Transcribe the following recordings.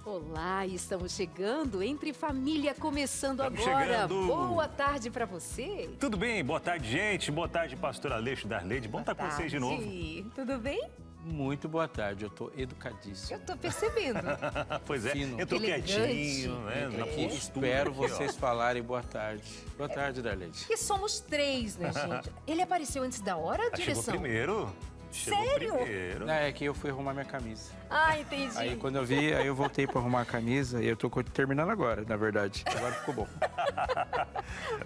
Olá, estamos chegando Entre Família, começando Estamos agora. chegando. Boa tarde para você. Tudo bem? Boa tarde, gente. Boa tarde, pastor Aleixo Darleide. Bom estar com vocês de novo. Tudo bem? Muito boa tarde, eu tô educadíssimo. Eu tô percebendo. Pois é, Fino. entrou Elegante. quietinho, né? Na Aqui, postura. espero aqui, ó. vocês falarem boa tarde. Boa tarde, Darleide. E somos três, né, gente? Ele apareceu antes da hora, Ah, chegou direção? primeiro. Chegou Sério? primeiro. É que eu fui arrumar minha camisa. Ah, entendi. Aí quando eu vi, aí eu voltei pra arrumar a camisa e eu tô terminando agora, na verdade. Agora ficou bom.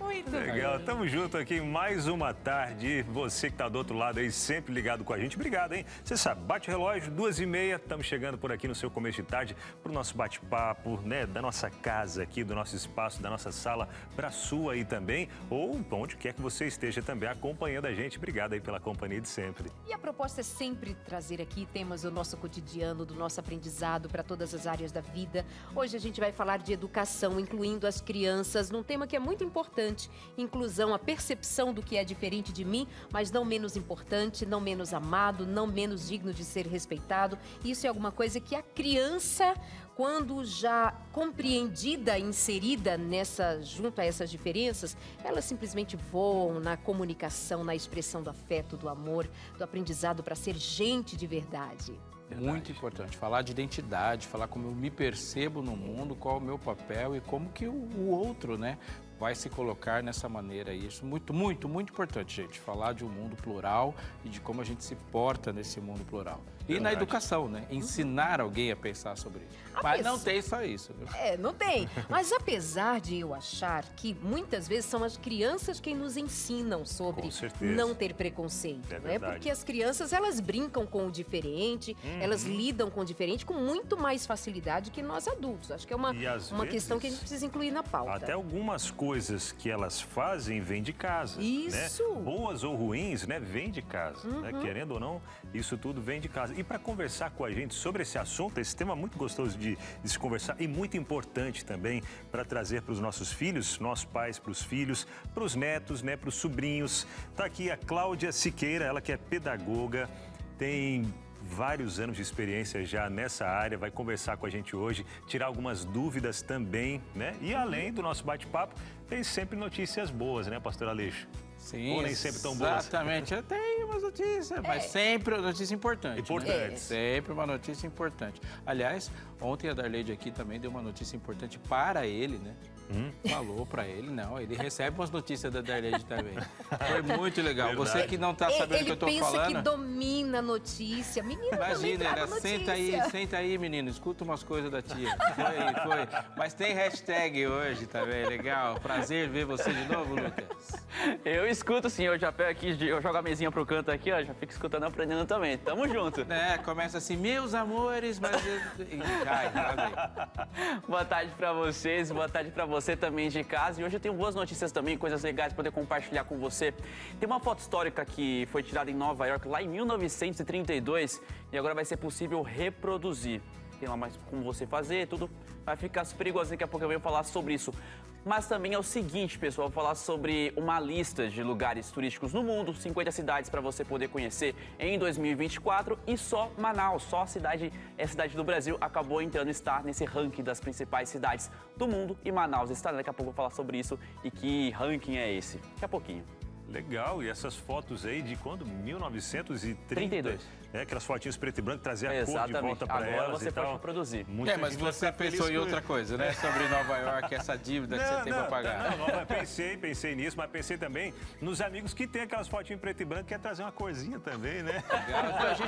Muito Legal, bem. tamo junto aqui em mais uma tarde. Você que tá do outro lado aí, sempre ligado com a gente. Obrigado, hein? Você sabe, bate o relógio, 2h30, estamos chegando por aqui no seu começo de tarde pro nosso bate-papo, né? Da nossa casa aqui, do nosso espaço, da nossa sala, pra sua aí também. Ou onde quer que você esteja também acompanhando a gente. Obrigado aí pela companhia de sempre. E a proposta é sempre trazer aqui temas do nosso cotidiano, do nosso aprendizado para todas as áreas da vida. Hoje a gente vai falar de educação, incluindo as crianças, num tema que é muito importante, inclusão, a percepção do que é diferente de mim, mas não menos importante, não menos amado, não menos digno de ser respeitado. Isso é alguma coisa que a criança, quando já compreendida, inserida junto a essas diferenças, elas simplesmente voam na comunicação, na expressão do afeto, do amor, do aprendizado para ser gente de verdade. Muito importante. Falar de identidade, falar como eu me percebo no mundo, qual é o meu papel e como que o outro, né, vai se colocar nessa maneira aí. Isso é muito, muito, muito importante, gente. Falar de um mundo plural e de como a gente se porta nesse mundo plural. E na Verdade. educação, né? Ensinar alguém a pensar sobre isso. Mas não tem só isso, viu? Não tem. Mas apesar de eu achar que muitas vezes são as crianças quem nos ensinam sobre Com certeza. não ter preconceito, É né? verdade. Porque as crianças, elas brincam com o diferente, elas lidam com o diferente com muito mais facilidade que nós adultos. Acho que é uma E às questão vezes, que a gente precisa incluir na pauta. Até algumas coisas que elas fazem vêm de casa. Isso. Né? Boas ou ruins, né? Vêm de casa. Né? Querendo ou não, isso tudo vem de casa. E para conversar com a gente sobre esse assunto, esse tema muito gostoso de se conversar e muito importante também para trazer para os nossos filhos, nossos pais, para os filhos, para os netos, né? Para os sobrinhos. Está aqui a Cláudia Siqueira, ela que é pedagoga, tem vários anos de experiência já nessa área, vai conversar com a gente hoje, tirar algumas dúvidas também, né? E além do nosso bate-papo, tem sempre notícias boas, né, pastor Aleixo? Sim, Ou nem sempre tão boas. Exatamente. Eu tenho umas notícias, mas sempre uma notícia importante. Importante. Né? Sempre uma notícia importante. Aliás, ontem a Darleide aqui também deu uma notícia importante para ele, né? Falou para ele, não, ele recebe umas notícias da Darleide também. Foi muito legal. Verdade. Você que não tá sabendo o que eu tô Ele pensa falando... que domina a notícia. Menino, também Imagina, traga era, notícia. senta aí, menino, escuta umas coisas da tia. Foi. Mas tem hashtag hoje também, legal. Prazer ver você de novo, Lucas. Eu escuto sim, eu já pego aqui, eu jogo a mesinha pro canto aqui, ó, já fico escutando e aprendendo também. Tamo junto. Né, começa assim, meus amores, mas... E cai, aí. Boa tarde pra vocês, boa tarde pra você também de casa. E hoje eu tenho boas notícias também, coisas legais pra poder compartilhar com você. Tem uma foto histórica que foi tirada em Nova York lá em 1932 e agora vai ser possível reproduzir. Tem lá mais como você fazer, tudo vai ficar perigoso. Daqui a pouco eu venho falar sobre isso. Mas também é o seguinte, pessoal, vou falar sobre uma lista de lugares turísticos no mundo, 50 cidades para você poder conhecer em 2024 e só Manaus, só a cidade do Brasil, acabou entrando, está nesse ranking das principais cidades do mundo e Manaus está. Daqui a pouco eu vou falar sobre isso e que ranking é esse. Daqui a pouquinho. Legal, e essas fotos aí de quando? 1930? 32. É, aquelas fotinhas preto e branco, trazer a cor de Exatamente. volta para Agora elas você e tal. pode reproduzir. Muita mas gente vai você ficar feliz pensou em com outra isso. coisa, né? Sobre Nova York, essa dívida que você tem pra pagar. Não, pensei nisso, mas pensei também nos amigos que tem aquelas fotinhas preto e branco, que quer trazer uma corzinha também, né?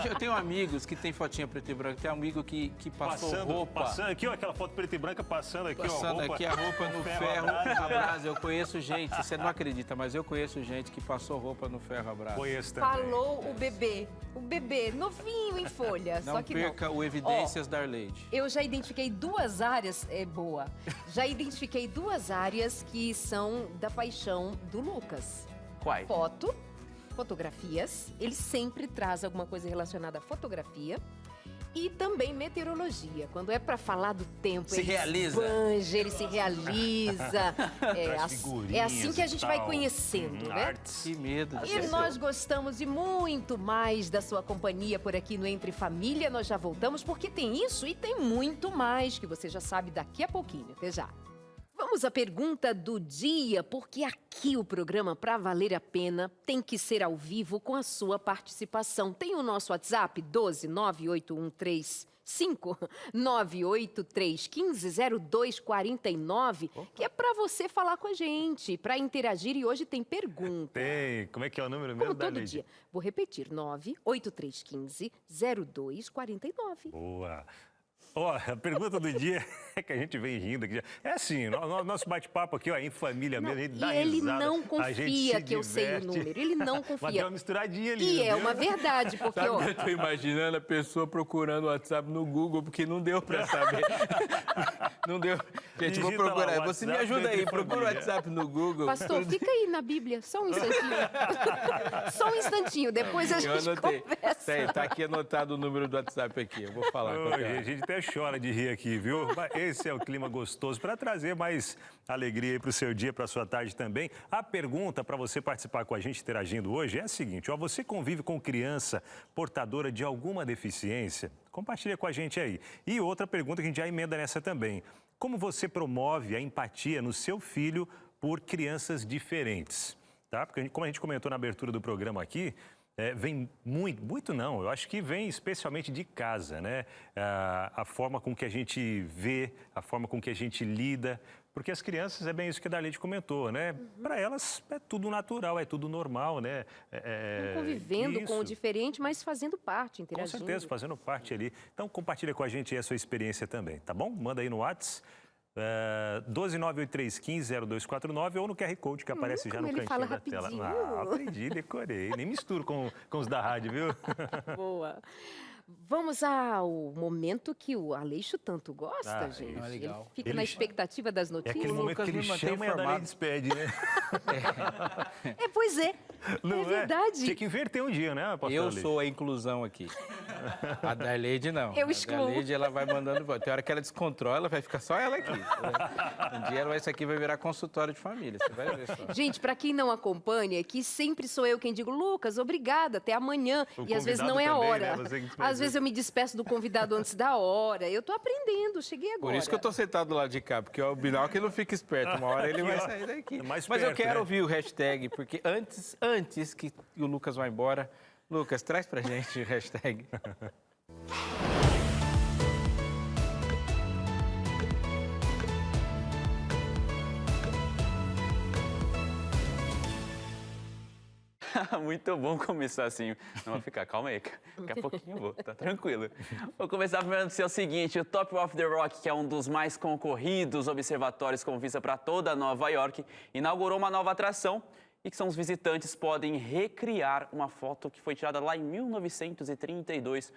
Eu tenho amigos que tem fotinha preto e branco, tem um amigo que passou roupa. Passando aqui, ó, aquela foto preto e branca passando aqui, Passando ó, roupa, aqui a roupa no ferro a a brasa. Eu conheço gente, você não acredita, mas eu conheço gente que passou roupa no ferro a brasa. Conheço também. Falou o bebê, novinho em folha. Não Só que perca não. o Evidências Darleide. Eu já identifiquei duas áreas, Já identifiquei duas áreas que são da paixão do Lucas. Quais? Fotografias. Ele sempre traz alguma coisa relacionada à fotografia. E também meteorologia. Quando é para falar do tempo, Se ele realiza. esbanja, ele se realiza. É assim que a gente vai conhecendo, né? Artes. Que medo. E nós gostamos de muito mais da sua companhia por aqui no Entre Família. Nós já voltamos porque tem isso e tem muito mais que você já sabe daqui a pouquinho. Até já. Vamos à pergunta do dia, porque aqui o programa, para valer a pena, tem que ser ao vivo com a sua participação. Tem o nosso WhatsApp 1298135-983150249, que é para você falar com a gente, para interagir, e hoje tem pergunta. Tem. Como é que é o número mesmo, Como todo Darlene? dia. Vou repetir, 98315-0249. Boa. Ó, a pergunta do dia é que a gente vem rindo aqui. É assim, nosso bate-papo aqui, ó, em família mesmo, a gente dá E ele risada, não a gente confia se que eu sei o diverte. número. Ele não Mas deu confia. uma misturadinha ali. E é viu? uma verdade, porque, Sabe ó, o que eu tô imaginando? A pessoa procurando o WhatsApp no Google, porque não deu pra saber. Não deu. Gente, vou Digita lá, procurar. Você me WhatsApp ajuda aí, Entre procura o Família. WhatsApp no Google. pastor, fica aí na Bíblia, só um instantinho. Só um instantinho, depois a Eu gente anotei. conversa. Tá aqui anotado o número do WhatsApp aqui. Eu vou falar. Ô, qual que é. a gente até chora de rir aqui, viu? Mas esse é o clima gostoso para trazer mais alegria aí para o seu dia, para a sua tarde também. A pergunta para você participar com a gente interagindo hoje é a seguinte: ó, você convive com criança portadora de alguma deficiência? Compartilha com a gente aí. E outra pergunta que a gente já emenda nessa também: como você promove a empatia no seu filho por crianças diferentes? Tá? Porque, como a gente comentou na abertura do programa aqui, vem muito não, eu acho que vem especialmente de casa, né? A forma com que a gente vê, a forma com que a gente lida, porque as crianças, é bem isso que a Darlene comentou, né? Para elas é tudo natural, é tudo normal, né? Convivendo com o isso. diferente, mas fazendo parte, Com interagindo. certeza, fazendo parte ali. Então, compartilha com a gente aí a sua experiência também, tá bom? Manda aí no WhatsApp. 12983150249 ou no QR Code que aparece já como no ele cantinho fala da tela. rapidinho. Ah, aprendi, decorei. Nem misturo com os da rádio, viu? Boa. Vamos ao momento que o Aleixo tanto gosta, Ah, gente. isso. Ah, legal. Ele fica Ele- na expectativa das É notícias. aquele momento que Lucas ele me mantém chama e a Darlene informado. despede, né? Pois é. Não é verdade. Tinha que inverter um dia, né, pastor Eu Aleixo? sou a inclusão aqui. A Darleide não. Eu excluo. A Darleide, ela vai mandando voz. Tem hora que ela descontrola, ela vai ficar só ela aqui. Um dia isso aqui vai virar consultório de família, você vai ver só. Gente, para quem não acompanha, que sempre sou eu quem digo, Lucas, obrigada, até amanhã. O E às vezes convidado não é a também, hora. né? Você que despede. Às vezes eu me despeço do convidado antes da hora. Eu tô aprendendo, cheguei agora. Por isso que eu tô sentado do lado de cá, porque o Binóquio não fica esperto. Uma hora ele Aqui, vai ó. sair daqui. É mais Mas eu perto, quero né? ouvir o hashtag, porque antes que o Lucas vá embora, Lucas, traz pra gente o hashtag. Muito bom começar assim. Não vai ficar, calma aí. Daqui a pouquinho eu vou, tá tranquilo. Vou começar primeiro do o seguinte: o Top of the Rock, que é um dos mais concorridos observatórios com vista para toda Nova York, inaugurou uma nova atração e que são os visitantes podem recriar uma foto que foi tirada lá em 1932.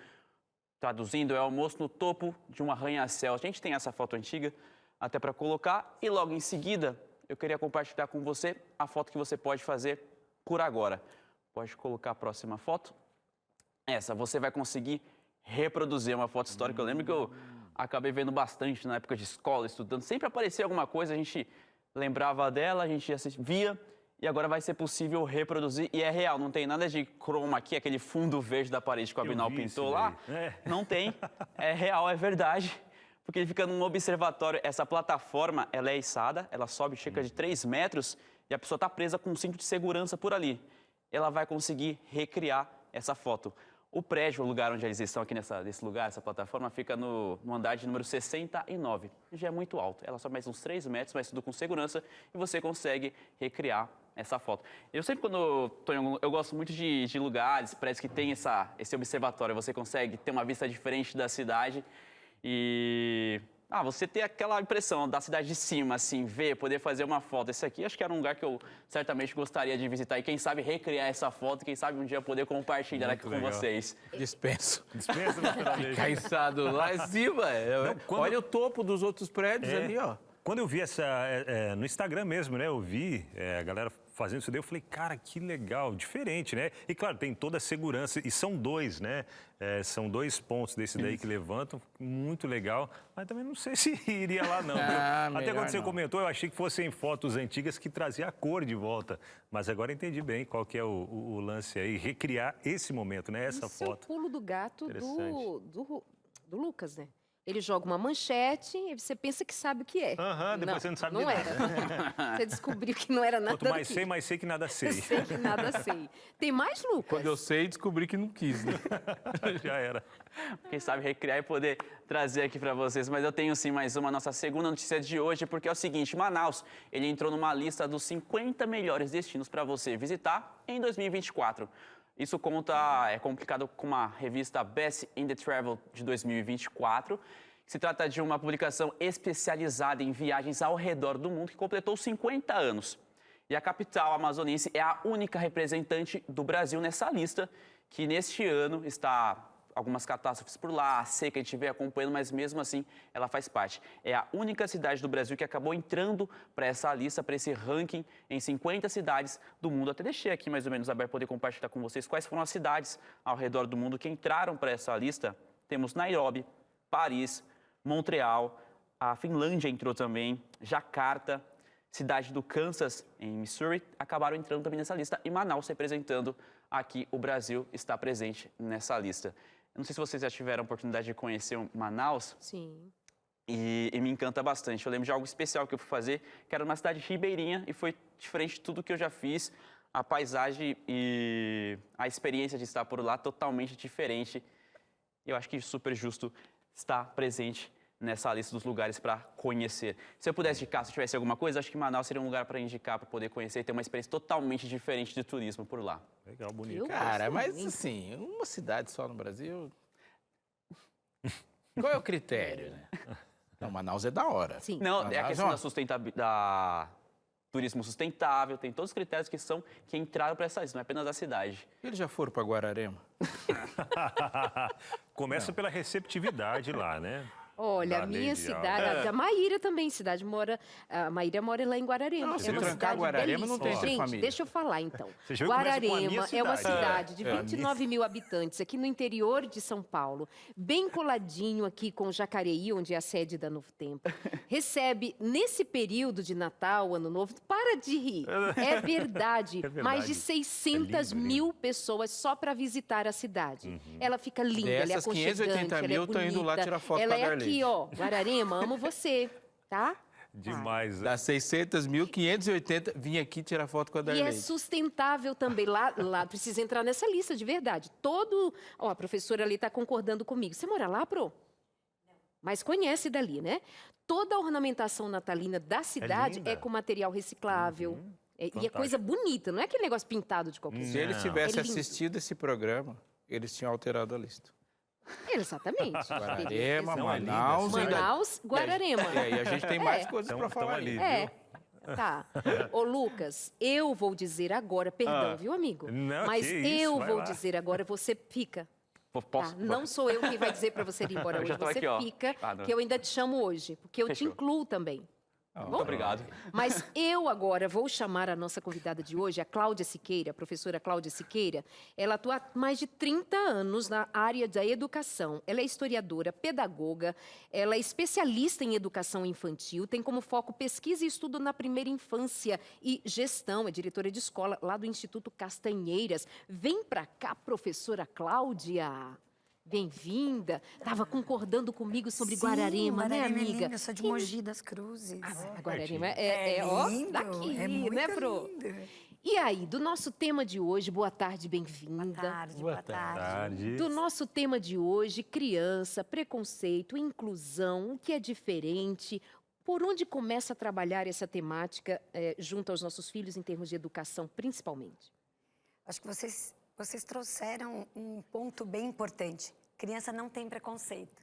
Traduzindo, é o almoço no topo de um arranha-céu. A gente tem essa foto antiga até para colocar e logo em seguida eu queria compartilhar com você a foto que você pode fazer por agora. Pode colocar a próxima foto. Essa, você vai conseguir reproduzir uma foto histórica. Eu lembro que eu acabei vendo bastante na época de escola, estudando. Sempre aparecia alguma coisa, a gente lembrava dela, a gente via. E agora vai ser possível reproduzir. E é real, não tem nada de chroma aqui, aquele fundo verde da parede que o Abinal vi pintou isso lá. daí. É. Não tem. É real, é verdade. Porque ele fica num observatório. Essa plataforma, ela é içada, ela sobe cerca de 3 metros e a pessoa está presa com um cinto de segurança por ali. Ela vai conseguir recriar essa foto. O prédio, o lugar onde eles estão aqui nesse lugar, essa plataforma, fica no andar de número 69. Já é muito alto. Ela sobe mais uns 3 metros, mas tudo com segurança, e você consegue recriar essa foto. Eu sempre, quando estou em algum... Eu gosto muito de lugares, prédios que tem esse observatório. Você consegue ter uma vista diferente da cidade e... você ter aquela impressão da cidade de cima, assim, ver, poder fazer uma foto. Esse aqui, acho que era um lugar que eu certamente gostaria de visitar. E quem sabe recriar essa foto, quem sabe um dia poder compartilhar Muito aqui legal. com vocês. Dispenso. Dispensa no final dele. Cansado lá em cima. Olha o topo dos outros prédios ali, ó. Quando eu vi no Instagram mesmo, né? Eu vi a galera fazendo isso daí, eu falei, cara, que legal, diferente, né? E claro, tem toda a segurança, e são dois, né? São 2 pontos desse daí que levantam, muito legal, mas também não sei se iria lá não. Viu? Até quando você comentou, eu achei que fossem fotos antigas que trazia a cor de volta, mas agora entendi bem qual que é o lance aí, recriar esse momento, né? Essa foto. É o pulo do gato do Lucas, né? Ele joga uma manchete e você pensa que sabe o que é. Depois você não sabe de nada. Era. Você descobriu que não era nada Quanto mais sei, mais sei que nada sei. Sei que nada sei. Tem mais, Lucas? Quando eu sei, descobri que não quis, né? Já era. Quem sabe recriar e poder trazer aqui para vocês. Mas eu tenho sim mais uma, nossa segunda notícia de hoje, porque é o seguinte, Manaus, ele entrou numa lista dos 50 melhores destinos para você visitar em 2024. Isso é complicado com uma revista Best in the Travel de 2024. Se trata de uma publicação especializada em viagens ao redor do mundo que completou 50 anos. E a capital amazonense é a única representante do Brasil nessa lista, que neste ano está algumas catástrofes por lá, a seca a gente vem acompanhando, mas mesmo assim ela faz parte. É a única cidade do Brasil que acabou entrando para essa lista, para esse ranking em 50 cidades do mundo. Até deixei aqui mais ou menos aberto para poder compartilhar com vocês quais foram as cidades ao redor do mundo que entraram para essa lista. Temos Nairobi, Paris, Montreal, a Finlândia entrou também, Jacarta, cidade do Kansas, em Missouri, acabaram entrando também nessa lista. E Manaus, representando aqui o Brasil, está presente nessa lista. Eu não sei se vocês já tiveram a oportunidade de conhecer Manaus. Sim. E me encanta bastante. Eu lembro de algo especial que eu fui fazer, que era numa cidade ribeirinha e foi diferente de tudo que eu já fiz. A paisagem e a experiência de estar por lá totalmente diferente. E eu acho que super justo estar presente nessa lista dos lugares para conhecer. Se eu pudesse indicar, se tivesse alguma coisa, acho que Manaus seria um lugar para indicar, para poder conhecer e ter uma experiência totalmente diferente de turismo por lá. Legal, bonito. Cara, mas assim, uma cidade só no Brasil... Qual é o critério, né? Não, Manaus é da hora. Sim. Não, Manaus é a questão da turismo sustentável, tem todos os critérios que entraram para essa lista, não é apenas a cidade. Eles já foram para Guararema? Começa pela receptividade lá, né? Olha, Da a minha Lady cidade, a Maíra também, a Maíra mora lá em Guararema. Não, se é uma trancar cidade Guararema, não belíssima. tem Gente, família. deixa eu falar então. Você já viu que começa com a minha Guararema é uma cidade. cidade de É, a minha. 29 mil habitantes, aqui no interior de São Paulo, bem coladinho aqui com Jacareí, onde é a sede da Novo Tempo. Recebe, nesse período de Natal, Ano Novo, para de rir, é verdade, É verdade. mais de 600 É lindo, mil pessoas só para visitar a cidade. Ela fica linda, ela é Dessas, aconchegante, 580 ela é mil estão indo lá bonita. tirar foto Ela com a é Darlene. aqui, ó, Guararema, amo você, tá? Demais. Das 600 mil, 580 vim aqui tirar foto com a E Darlene. é sustentável também. Lá precisa entrar nessa lista, de verdade. Ó, a professora ali está concordando comigo. Você mora lá, Pro? Mas conhece dali, né? Toda a ornamentação natalina da cidade linda. é com material reciclável. E é Fantástico. coisa bonita, não é aquele negócio pintado de qualquer Se jeito. eles Não. tivessem É lindo. assistido esse programa, eles tinham alterado a lista. Exatamente. Guararema, Não, ali, Manaus... né? ainda- Manaus, Guararema. E aí a gente tem mais coisas Tão- para tão falar ali. ali. É. Tá. Ô, Lucas, eu vou dizer agora, perdão, viu, amigo? Não, Mas que isso, eu vai vou lá. dizer agora, você fica. Posso? Tá? Não sou eu quem vai dizer para você ir embora Eu hoje, já tô você aqui, ó. fica, Ah, não. que eu ainda te chamo hoje, porque eu te Fechou. incluo também. Muito obrigado. Mas eu agora vou chamar a nossa convidada de hoje, a Cláudia Siqueira, a professora Cláudia Siqueira. Ela atua há mais de 30 anos na área da educação. Ela é historiadora, pedagoga, ela é especialista em educação infantil, tem como foco pesquisa e estudo na primeira infância e gestão. É diretora de escola lá do Instituto Castanheiras. Vem pra cá, professora Cláudia. Bem-vinda. Estava concordando comigo sobre Guararema, né, Guararema é amiga? lindo, eu sou de Mogi das Cruzes. A Guararema ó, lindo, daqui, é muito né, Pro? lindo. E aí, do nosso tema de hoje, boa tarde, bem-vinda. Boa tarde, boa tarde. Tarde. Do nosso tema de hoje, criança, preconceito, inclusão, o que é diferente, por onde começa a trabalhar essa temática junto aos nossos filhos em termos de educação, principalmente? Acho que vocês trouxeram um ponto bem importante. Criança não tem preconceito.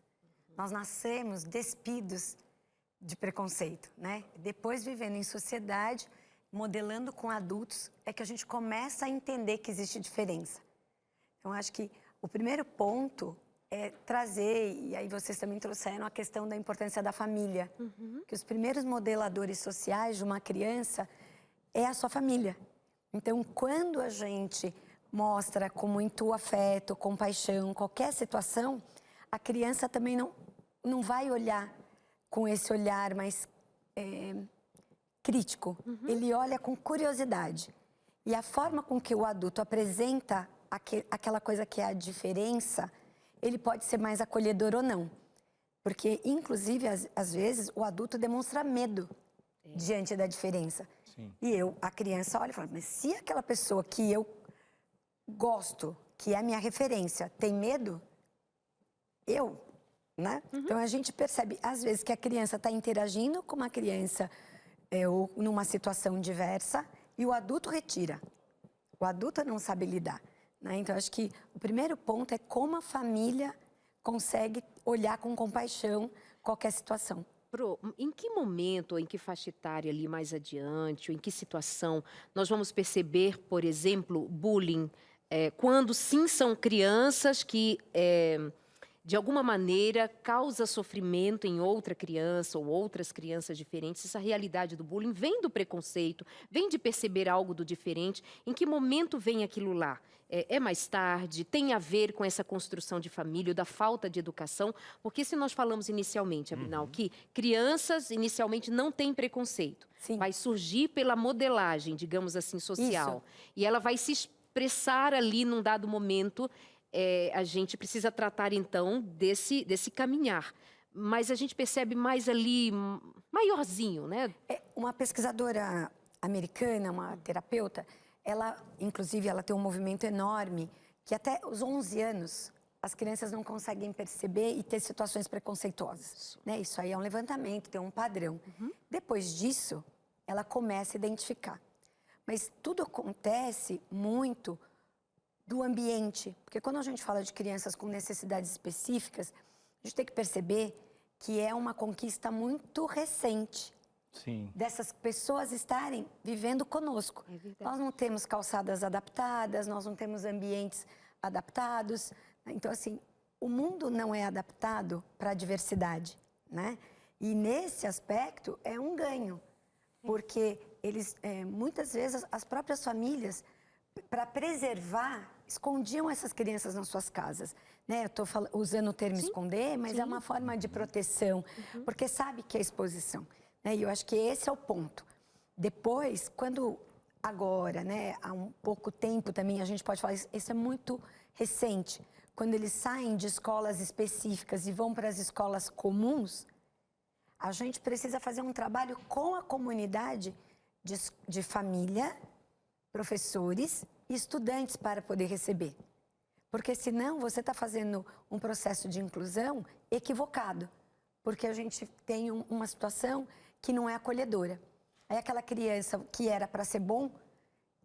Nós nascemos despidos de preconceito, né? Depois, vivendo em sociedade, modelando com adultos, é que a gente começa a entender que existe diferença. Então, acho que o primeiro ponto é trazer, e aí vocês também trouxeram a questão da importância da família. Que os primeiros modeladores sociais de uma criança é a sua família. Então, quando a gente mostra com muito afeto, compaixão, qualquer situação, a criança também não vai olhar com esse olhar mais crítico. Ele olha com curiosidade. E a forma com que o adulto apresenta aquela coisa que é a diferença, ele pode ser mais acolhedor ou não. Porque, inclusive, às vezes, o adulto demonstra medo diante da diferença. Sim. E a criança olha e fala, mas se aquela pessoa que eu gosto, que é a minha referência, tem medo, né? Então, a gente percebe, às vezes, que a criança está interagindo com uma criança ou numa situação diversa e o adulto retira. O adulto não sabe lidar, né? Então, acho que o primeiro ponto é como a família consegue olhar com compaixão qualquer situação. Pro, em que momento, ou em que faixa etária ali mais adiante, ou em que situação nós vamos perceber, por exemplo, bullying, quando sim são crianças que, de alguma maneira, causa sofrimento em outra criança ou outras crianças diferentes? Essa realidade do bullying vem do preconceito, vem de perceber algo do diferente. Em que momento vem aquilo lá? É mais tarde? Tem a ver com essa construção de família, ou da falta de educação? Porque se nós falamos inicialmente, Abinal, que crianças inicialmente não têm preconceito. Sim. Vai surgir pela modelagem, digamos assim, social. Isso. E ela vai se expressar ali num dado momento. A gente precisa tratar, então, desse caminhar. Mas a gente percebe mais ali, maiorzinho, né? Uma pesquisadora americana, uma terapeuta, inclusive, ela tem um movimento enorme que até os 11 anos as crianças não conseguem perceber e ter situações preconceituosas, né? Isso aí é um levantamento, tem um padrão. Depois disso, ela começa a identificar. Mas tudo acontece muito do ambiente, porque quando a gente fala de crianças com necessidades específicas, a gente tem que perceber que é uma conquista muito recente. Sim. Dessas pessoas estarem vivendo conosco. Nós não temos calçadas adaptadas, nós não temos ambientes adaptados. Então, assim, o mundo não é adaptado para a diversidade, né? E nesse aspecto é um ganho, porque muitas vezes as próprias famílias, para preservar, escondiam essas crianças nas suas casas, né? Eu estou usando o termo esconder, mas é uma forma de proteção, porque sabe que é exposição. E eu acho que esse é o ponto. Depois, agora, né, há um pouco tempo também, a gente pode falar, isso é muito recente, quando eles saem de escolas específicas e vão para as escolas comuns, a gente precisa fazer um trabalho com a comunidade de família, professores e estudantes para poder receber. Porque senão você está fazendo um processo de inclusão equivocado, porque a gente tem uma situação que não é acolhedora. Aí aquela criança que era para ser bom,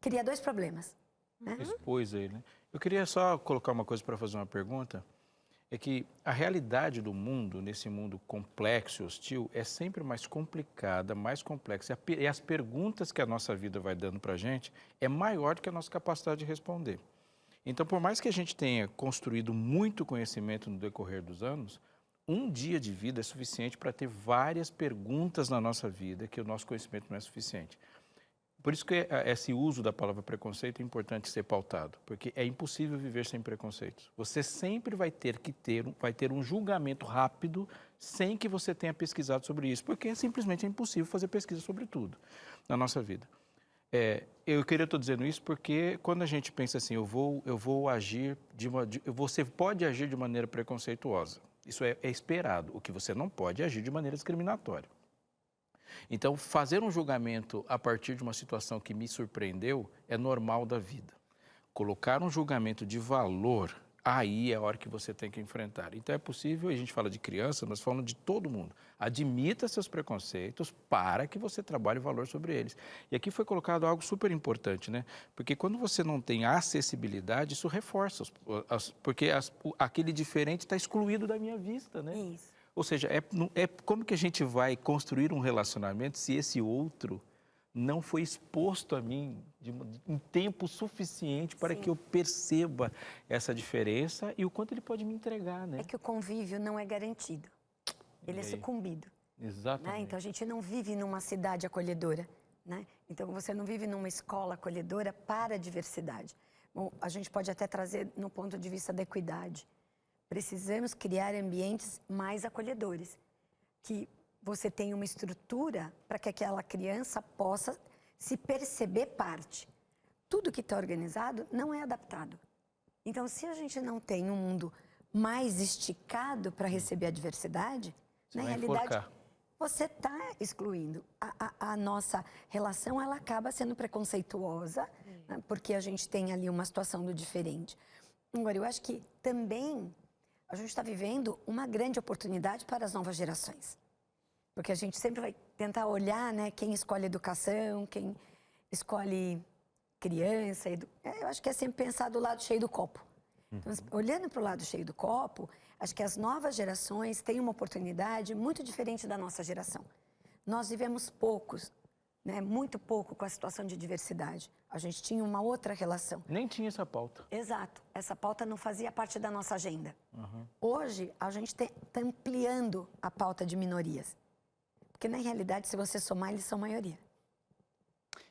cria 2 problemas. Né? Expôs ele, né? Eu queria só colocar uma coisa para fazer uma pergunta. É que a realidade do mundo, nesse mundo complexo e hostil, é sempre mais complicada, mais complexa. E as perguntas que a nossa vida vai dando para a gente é maior do que a nossa capacidade de responder. Então, por mais que a gente tenha construído muito conhecimento no decorrer dos anos, um dia de vida é suficiente para ter várias perguntas na nossa vida que o nosso conhecimento não é suficiente. Por isso que esse uso da palavra preconceito é importante ser pautado, porque é impossível viver sem preconceitos. Você sempre vai ter um julgamento rápido sem que você tenha pesquisado sobre isso, porque simplesmente é impossível fazer pesquisa sobre tudo na nossa vida. Estou dizendo isso porque quando a gente pensa assim, você pode agir de maneira preconceituosa. Isso é esperado. O que você não pode é agir de maneira discriminatória. Então, fazer um julgamento a partir de uma situação que me surpreendeu é normal da vida. Colocar um julgamento de valor, aí é a hora que você tem que enfrentar. Então, é possível, a gente fala de criança, mas falando de todo mundo. Admita seus preconceitos para que você trabalhe valor sobre eles. E aqui foi colocado algo super importante, né? Porque quando você não tem acessibilidade, isso reforça, porque aquele diferente está excluído da minha vista, né? Isso. Ou seja, como que a gente vai construir um relacionamento se esse outro não foi exposto a mim em tempo suficiente para que eu perceba essa diferença e o quanto ele pode me entregar, né? É que o convívio não é garantido. Ele é sucumbido. Exatamente. Né? Então, a gente não vive numa cidade acolhedora, né? Então, você não vive numa escola acolhedora para a diversidade. Bom, a gente pode até trazer no ponto de vista da equidade. Precisamos criar ambientes mais acolhedores, que você tenha uma estrutura para que aquela criança possa se perceber parte. Tudo que está organizado não é adaptado. Então, se a gente não tem um mundo mais esticado para receber a diversidade, na realidade, você está excluindo. A nossa relação, ela acaba sendo preconceituosa, né, porque a gente tem ali uma situação do diferente. Agora, eu acho que também a gente está vivendo uma grande oportunidade para as novas gerações. Porque a gente sempre vai tentar olhar, né, quem escolhe educação, quem escolhe criança. Eu acho que é sempre pensar do lado cheio do copo. Então, olhando para o lado cheio do copo, acho que as novas gerações têm uma oportunidade muito diferente da nossa geração. Nós vivemos poucos, né, muito pouco com a situação de diversidade. A gente tinha uma outra relação. Nem tinha essa pauta. Exato. Essa pauta não fazia parte da nossa agenda. Hoje, a gente está ampliando a pauta de minorias. Porque, na realidade, se você somar, eles são maioria.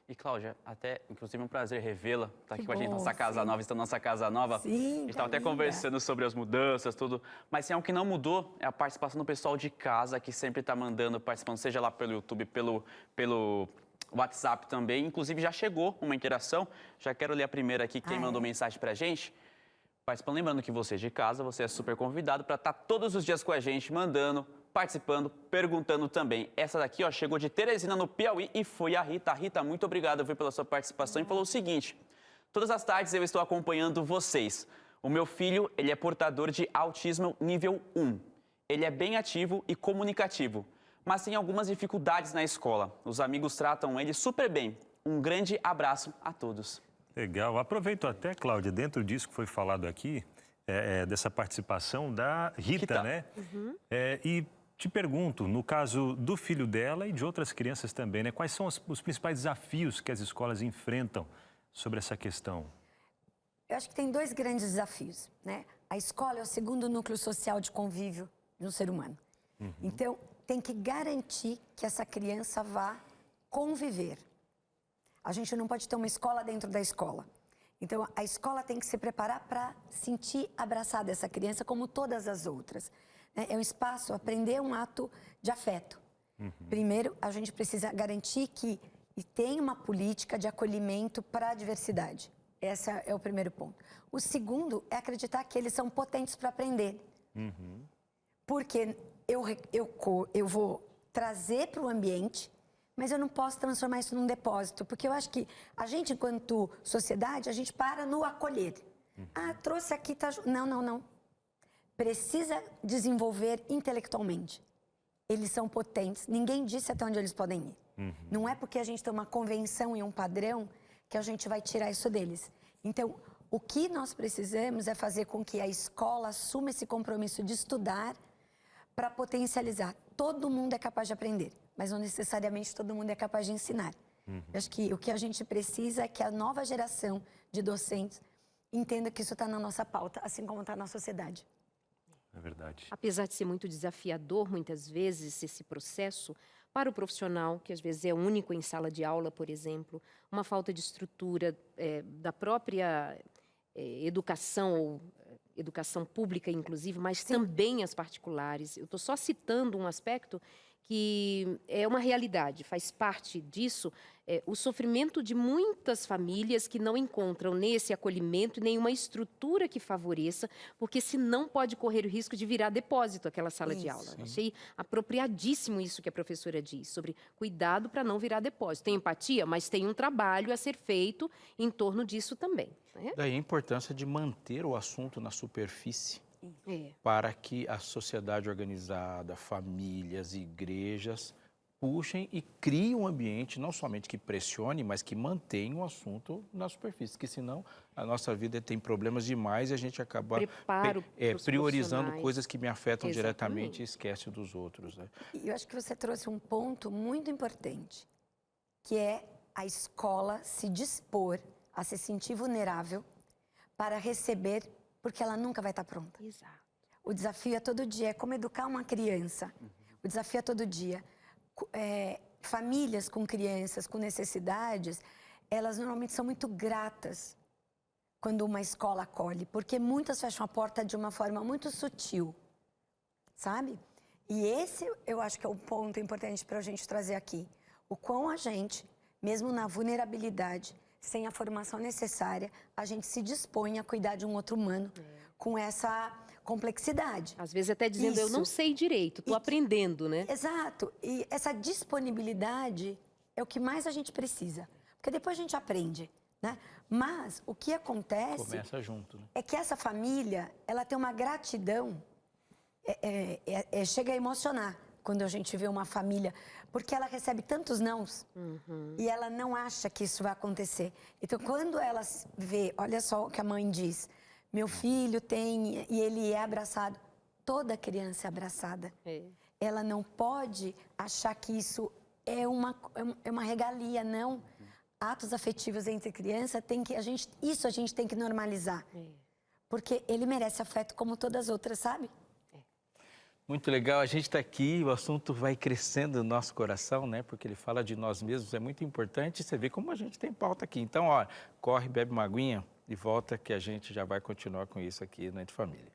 E, Cláudia, até, inclusive, é um prazer revê-la. Tá aqui com a gente na bom, nossa casa nova, está na nossa casa nova. Sim, A gente estava até linda. conversando sobre as mudanças, tudo. Mas tem algo que não mudou, é a participação do pessoal de casa, que sempre está mandando, participando, seja lá pelo YouTube, pelo WhatsApp também. Inclusive, já chegou uma interação. Já quero ler a primeira aqui, quem mandou mensagem pra gente. Participando, lembrando que você de casa, você é super convidado para estar todos os dias com a gente, mandando, participando, perguntando também. Essa daqui, ó, chegou de Teresina, no Piauí, e foi a Rita. Rita, muito obrigado, viu, pela sua participação. E falou o seguinte: todas as tardes eu estou acompanhando vocês. O meu filho, ele é portador de autismo nível 1. Ele é bem ativo e comunicativo, mas tem algumas dificuldades na escola. Os amigos tratam ele super bem. Um grande abraço a todos. Legal. Aproveito até, Cláudia, dentro disso que foi falado aqui, dessa participação da Rita, né? E te pergunto, no caso do filho dela e de outras crianças também, né? Quais são os principais desafios que as escolas enfrentam sobre essa questão? Eu acho que tem dois grandes desafios, né? A escola é o segundo núcleo social de convívio de um ser humano. Então, tem que garantir que essa criança vá conviver. A gente não pode ter uma escola dentro da escola. Então, a escola tem que se preparar para sentir abraçada essa criança como todas as outras. É um espaço, aprender um ato de afeto. Primeiro, a gente precisa garantir que tem uma política de acolhimento para a diversidade. Esse é o primeiro ponto. O segundo é acreditar que eles são potentes para aprender. Porque eu vou trazer para o ambiente, mas eu não posso transformar isso num depósito, porque eu acho que a gente, enquanto sociedade, a gente para no acolher. Ah, trouxe aqui, tá... Não. Precisa desenvolver intelectualmente. Eles são potentes, ninguém disse até onde eles podem ir. Não é porque a gente tem uma convenção e um padrão que a gente vai tirar isso deles. Então, o que nós precisamos é fazer com que a escola assuma esse compromisso de estudar para potencializar. Todo mundo é capaz de aprender, mas não necessariamente todo mundo é capaz de ensinar. Eu acho que o que a gente precisa é que a nova geração de docentes entenda que isso está na nossa pauta, assim como está na sociedade. É verdade. Apesar de ser muito desafiador, muitas vezes, esse processo, para o profissional, que às vezes é único em sala de aula, por exemplo, uma falta de estrutura da própria educação, ou educação pública, inclusive, mas também as particulares. Eu estou só citando um aspecto que é uma realidade, faz parte disso, o sofrimento de muitas famílias que não encontram nesse acolhimento nenhuma estrutura que favoreça, porque senão pode correr o risco de virar depósito aquela sala de aula. Achei apropriadíssimo isso que a professora diz, sobre cuidado para não virar depósito. Tem empatia, mas tem um trabalho a ser feito em torno disso também. Né? Daí a importância de manter o assunto na superfície. Para que a sociedade organizada, famílias, igrejas puxem e criem um ambiente não somente que pressione, mas que mantenha o assunto na superfície, porque senão a nossa vida tem problemas demais e a gente acaba priorizando coisas que me afetam diretamente e esquece dos outros. Né? E eu acho que você trouxe um ponto muito importante, que é a escola se dispor a se sentir vulnerável para receber, porque ela nunca vai estar pronta. Exato. O desafio é todo dia, é como educar uma criança. O desafio é todo dia. famílias com crianças com necessidades, elas normalmente são muito gratas quando uma escola acolhe, porque muitas fecham a porta de uma forma muito sutil, sabe? E esse eu acho que é o ponto importante para a gente trazer aqui. O quão a gente, mesmo na vulnerabilidade, sem a formação necessária, a gente se dispõe a cuidar de um outro humano com essa complexidade. Às vezes até dizendo, eu não sei direito, estou aprendendo, né? Exato. E essa disponibilidade é o que mais a gente precisa. Porque depois a gente aprende, né? Mas o que acontece... Começa junto, né? É que essa família, ela tem uma gratidão, chega a emocionar quando a gente vê uma família, porque ela recebe tantos nãos e ela não acha que isso vai acontecer. Então, quando ela vê, olha só o que a mãe diz, meu filho tem, e ele é abraçado, toda criança é abraçada. Ela não pode achar que isso é uma regalia, não. Atos afetivos entre crianças, isso a gente tem que normalizar. Porque ele merece afeto como todas as outras, sabe? Muito legal, a gente está aqui, o assunto vai crescendo no nosso coração, né? Porque ele fala de nós mesmos, é muito importante. Você vê como a gente tem pauta aqui. Então, ó, corre, bebe uma aguinha e volta que a gente já vai continuar com isso aqui no Entre Família.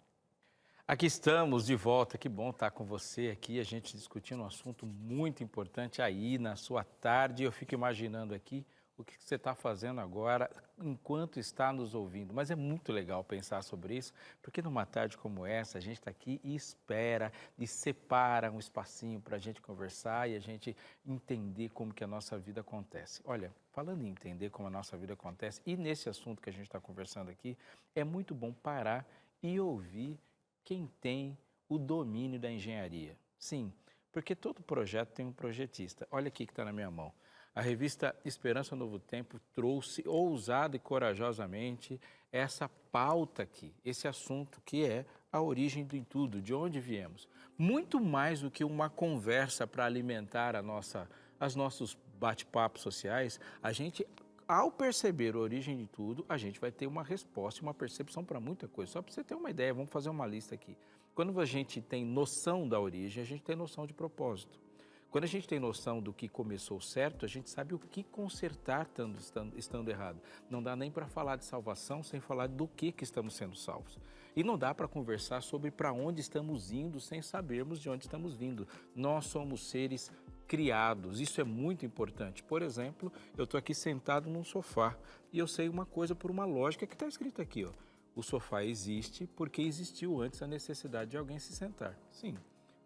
Aqui estamos de volta, que bom estar com você aqui, a gente discutindo um assunto muito importante aí na sua tarde. Eu fico imaginando aqui o que você está fazendo agora enquanto está nos ouvindo. Mas é muito legal pensar sobre isso, porque numa tarde como essa, a gente está aqui e espera e separa um espacinho para a gente conversar e a gente entender como que a nossa vida acontece. Olha, falando em entender como a nossa vida acontece, e nesse assunto que a gente está conversando aqui, é muito bom parar e ouvir quem tem o domínio da engenharia. Sim, porque todo projeto tem um projetista. Olha aqui que está na minha mão. A revista Esperança Novo Tempo trouxe, ousada e corajosamente, essa pauta aqui, esse assunto que é a origem de tudo, de onde viemos. Muito mais do que uma conversa para alimentar os nossos bate-papos sociais, a gente, ao perceber a origem de tudo, a gente vai ter uma resposta, uma percepção para muita coisa. Só para você ter uma ideia, vamos fazer uma lista aqui. Quando a gente tem noção da origem, a gente tem noção de propósito. Quando a gente tem noção do que começou certo, a gente sabe o que consertar estando errado. Não dá nem para falar de salvação sem falar do que estamos sendo salvos. E não dá para conversar sobre para onde estamos indo sem sabermos de onde estamos vindo. Nós somos seres criados, isso é muito importante. Por exemplo, eu estou aqui sentado num sofá e eu sei uma coisa por uma lógica que está escrita aqui, ó. O sofá existe porque existiu antes a necessidade de alguém se sentar. Sim,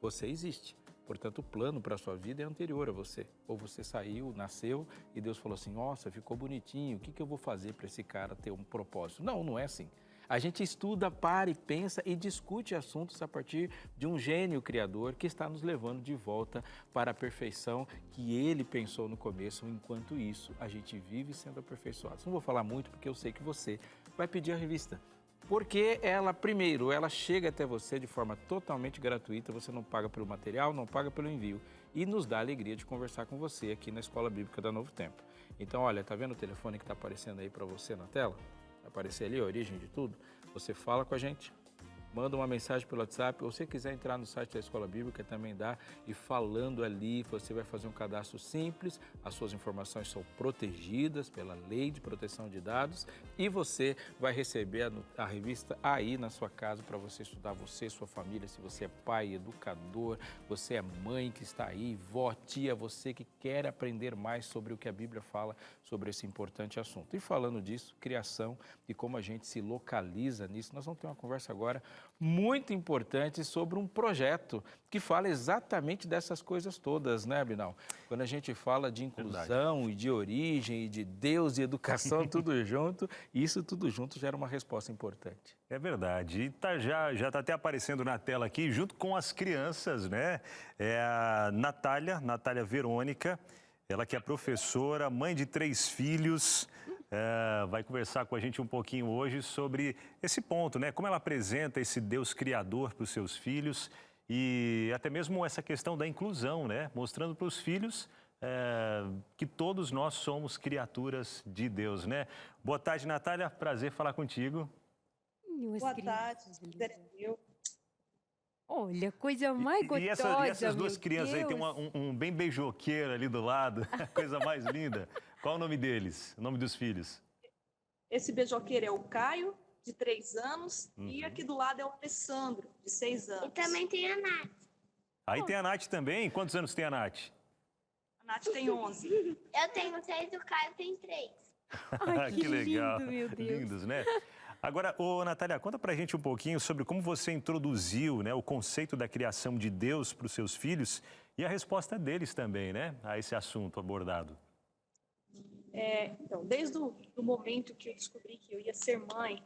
você existe. Portanto, o plano para a sua vida é anterior a você. Ou você saiu, nasceu e Deus falou assim, nossa, ficou bonitinho, o que eu vou fazer para esse cara ter um propósito? Não, não é assim. A gente estuda, para e pensa e discute assuntos a partir de um gênio criador que está nos levando de volta para a perfeição que ele pensou no começo. Enquanto isso, a gente vive sendo aperfeiçoado. Não vou falar muito porque eu sei que você vai pedir a revista. Porque ela, primeiro, ela chega até você de forma totalmente gratuita, você não paga pelo material, não paga pelo envio. E nos dá a alegria de conversar com você aqui na Escola Bíblica da Novo Tempo. Então, olha, tá vendo o telefone que está aparecendo aí para você na tela? Vai aparecer ali a origem de tudo. Você fala com a gente, manda uma mensagem pelo WhatsApp, ou se quiser entrar no site da Escola Bíblica, também dá. E falando ali, você vai fazer um cadastro simples, as suas informações são protegidas pela Lei de Proteção de Dados e você vai receber a revista aí na sua casa para você estudar, você e sua família, se você é pai, educador, você é mãe que está aí, vó, tia, você que quer aprender mais sobre o que a Bíblia fala sobre esse importante assunto. E falando disso, criação e como a gente se localiza nisso, nós vamos ter uma conversa agora muito importante sobre um projeto que fala exatamente dessas coisas todas, né, Abinal? Quando a gente fala de inclusão e de origem e de Deus e educação, tudo junto, isso tudo junto gera uma resposta importante. É verdade. E já está até aparecendo na tela aqui, junto com as crianças, né? É a Natália Verônica, ela que é professora, mãe de 3 filhos, vai conversar com a gente um pouquinho hoje sobre esse ponto, né? Como ela apresenta esse Deus criador para os seus filhos e até mesmo essa questão da inclusão, né? Mostrando para os filhos que todos nós somos criaturas de Deus, né? Boa tarde, Natália. Prazer falar contigo. Boa tarde, Olha, coisa mais gostosa, E essas duas meu crianças aí, tem Deus. um bem beijoqueiro ali do lado, coisa mais linda. Qual o nome deles? O nome dos filhos? Esse beijoqueiro é o Caio, de 3 anos, e aqui do lado é o Alessandro, de 6 anos. E também tem a Nath. Aí tem a Nath também. Quantos anos tem a Nath? A Nath tem 11. Eu tenho 6 e o Caio tem 3. Ai, que legal. lindo, meu Deus. Lindos, né? Agora, ô, Natália, conta pra gente um pouquinho sobre como você introduziu, né, o conceito da criação de Deus para os seus filhos e a resposta deles também, né, a esse assunto abordado. Então, desde o momento que eu descobri que eu ia ser mãe,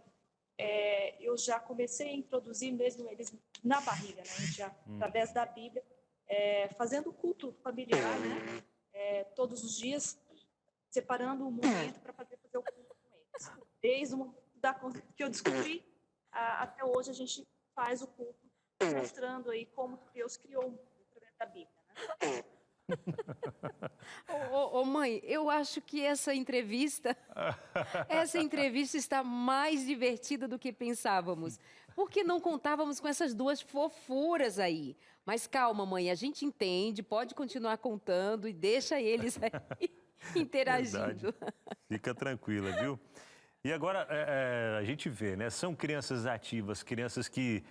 eu já comecei a introduzir mesmo eles na barriga, né? Já, através da Bíblia, fazendo culto familiar, né? Todos os dias, separando um momento para fazer o culto com eles. Desde o momento que eu descobri, até hoje a gente faz o culto, mostrando aí como Deus criou o mundo através da Bíblia, né? Ô, mãe, eu acho que essa entrevista está mais divertida do que pensávamos. Porque não contávamos com essas duas fofuras aí. Mas calma, mãe, a gente entende, pode continuar contando e deixa eles aí interagindo. Verdade. Fica tranquila, viu? E agora a gente vê, né? São crianças ativas, crianças que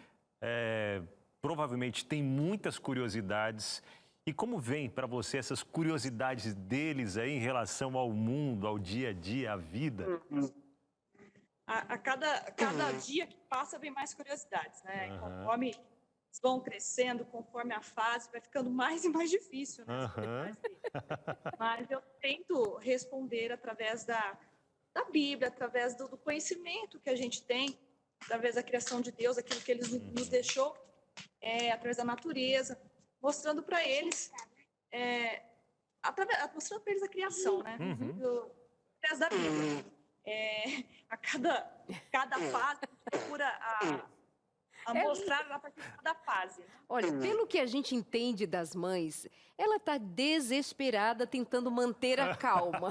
provavelmente têm muitas curiosidades. E como vem para você essas curiosidades deles aí em relação ao mundo, ao dia a dia, à vida? A cada dia que passa, vem mais curiosidades, né? Conforme eles vão crescendo, conforme a fase, vai ficando mais e mais difícil, né? Mas eu tento responder através da Bíblia, através do conhecimento que a gente tem, através da criação de Deus, aquilo que Ele nos deixou, através da natureza, mostrando para eles, mostrando para eles a criação, né? Através da Bíblia. A cada fase, a gente procura a mostrar a partir de cada fase. Olha, pelo que a gente entende das mães, ela está desesperada tentando manter a calma.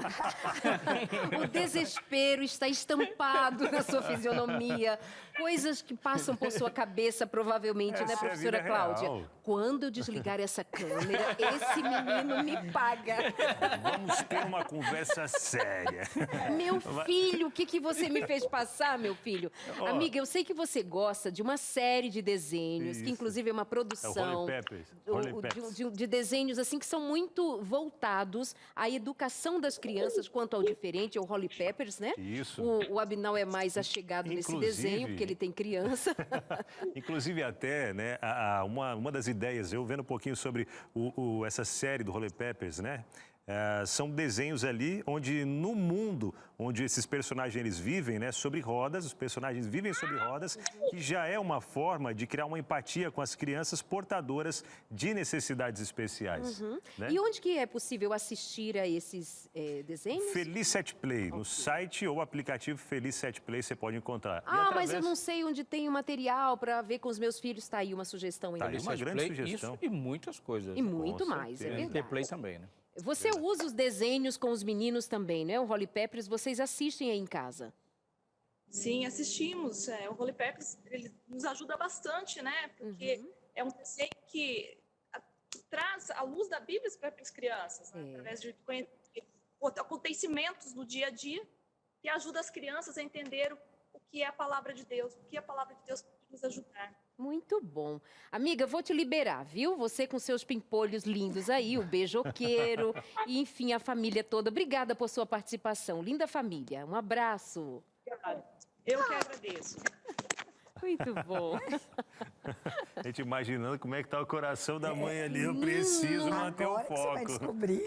O desespero está estampado na sua fisionomia. Coisas que passam por sua cabeça, provavelmente, né, Essa é a professora vida Cláudia? real. Quando eu desligar essa câmera, esse menino me paga. Vamos ter uma conversa séria. Meu filho, o que você me fez passar, meu filho? Amiga, eu sei que você gosta de uma série de desenhos, que Isso. inclusive é uma É o produção Holy Peppers. Holy Peppers. de desenhos assim que são muito voltados à educação das crianças quanto ao diferente, ao Holy Peppers, né? Isso. O Abinal é mais achegado nesse Inclusive- desenho, porque ele tem criança. Inclusive até, né, uma das ideias, eu vendo um pouquinho sobre essa série do Holy Peppers, né? São desenhos ali onde no mundo onde esses personagens eles vivem, né, sobre rodas, os personagens vivem sobre rodas, que já é uma forma de criar uma empatia com as crianças portadoras de necessidades especiais. Né? E onde que é possível assistir a esses desenhos? Feliz Set Play, no site ou aplicativo Feliz Set Play você pode encontrar. E Ah, mas através- eu não sei onde tem o material para ver com os meus filhos. Tá aí uma sugestão. Tá aí então. uma grande Play, sugestão. Isso e muitas coisas. E muito Com mais, é certeza. Tem verdade. Play também, né? Você usa os desenhos com os meninos também, né? O Holy Peppers, vocês assistem aí em casa. Sim, assistimos. O Holy Peppers, ele nos ajuda bastante, né? Porque é um desenho que traz a luz da Bíblia para as crianças, né? Através de acontecimentos no dia a dia, que ajuda as crianças a entender o que é a palavra de Deus, o que a palavra de Deus pode nos ajudar. Muito bom. Amiga, vou te liberar, viu? Você com seus pimpolhos lindos aí, o beijoqueiro, e enfim, a família toda. Obrigada por sua participação. Linda família. Um abraço. Eu que agradeço. Muito bom. A gente imaginando como é que tá o coração da mãe ali. Eu preciso manter o Agora que você vai foco. descobrir.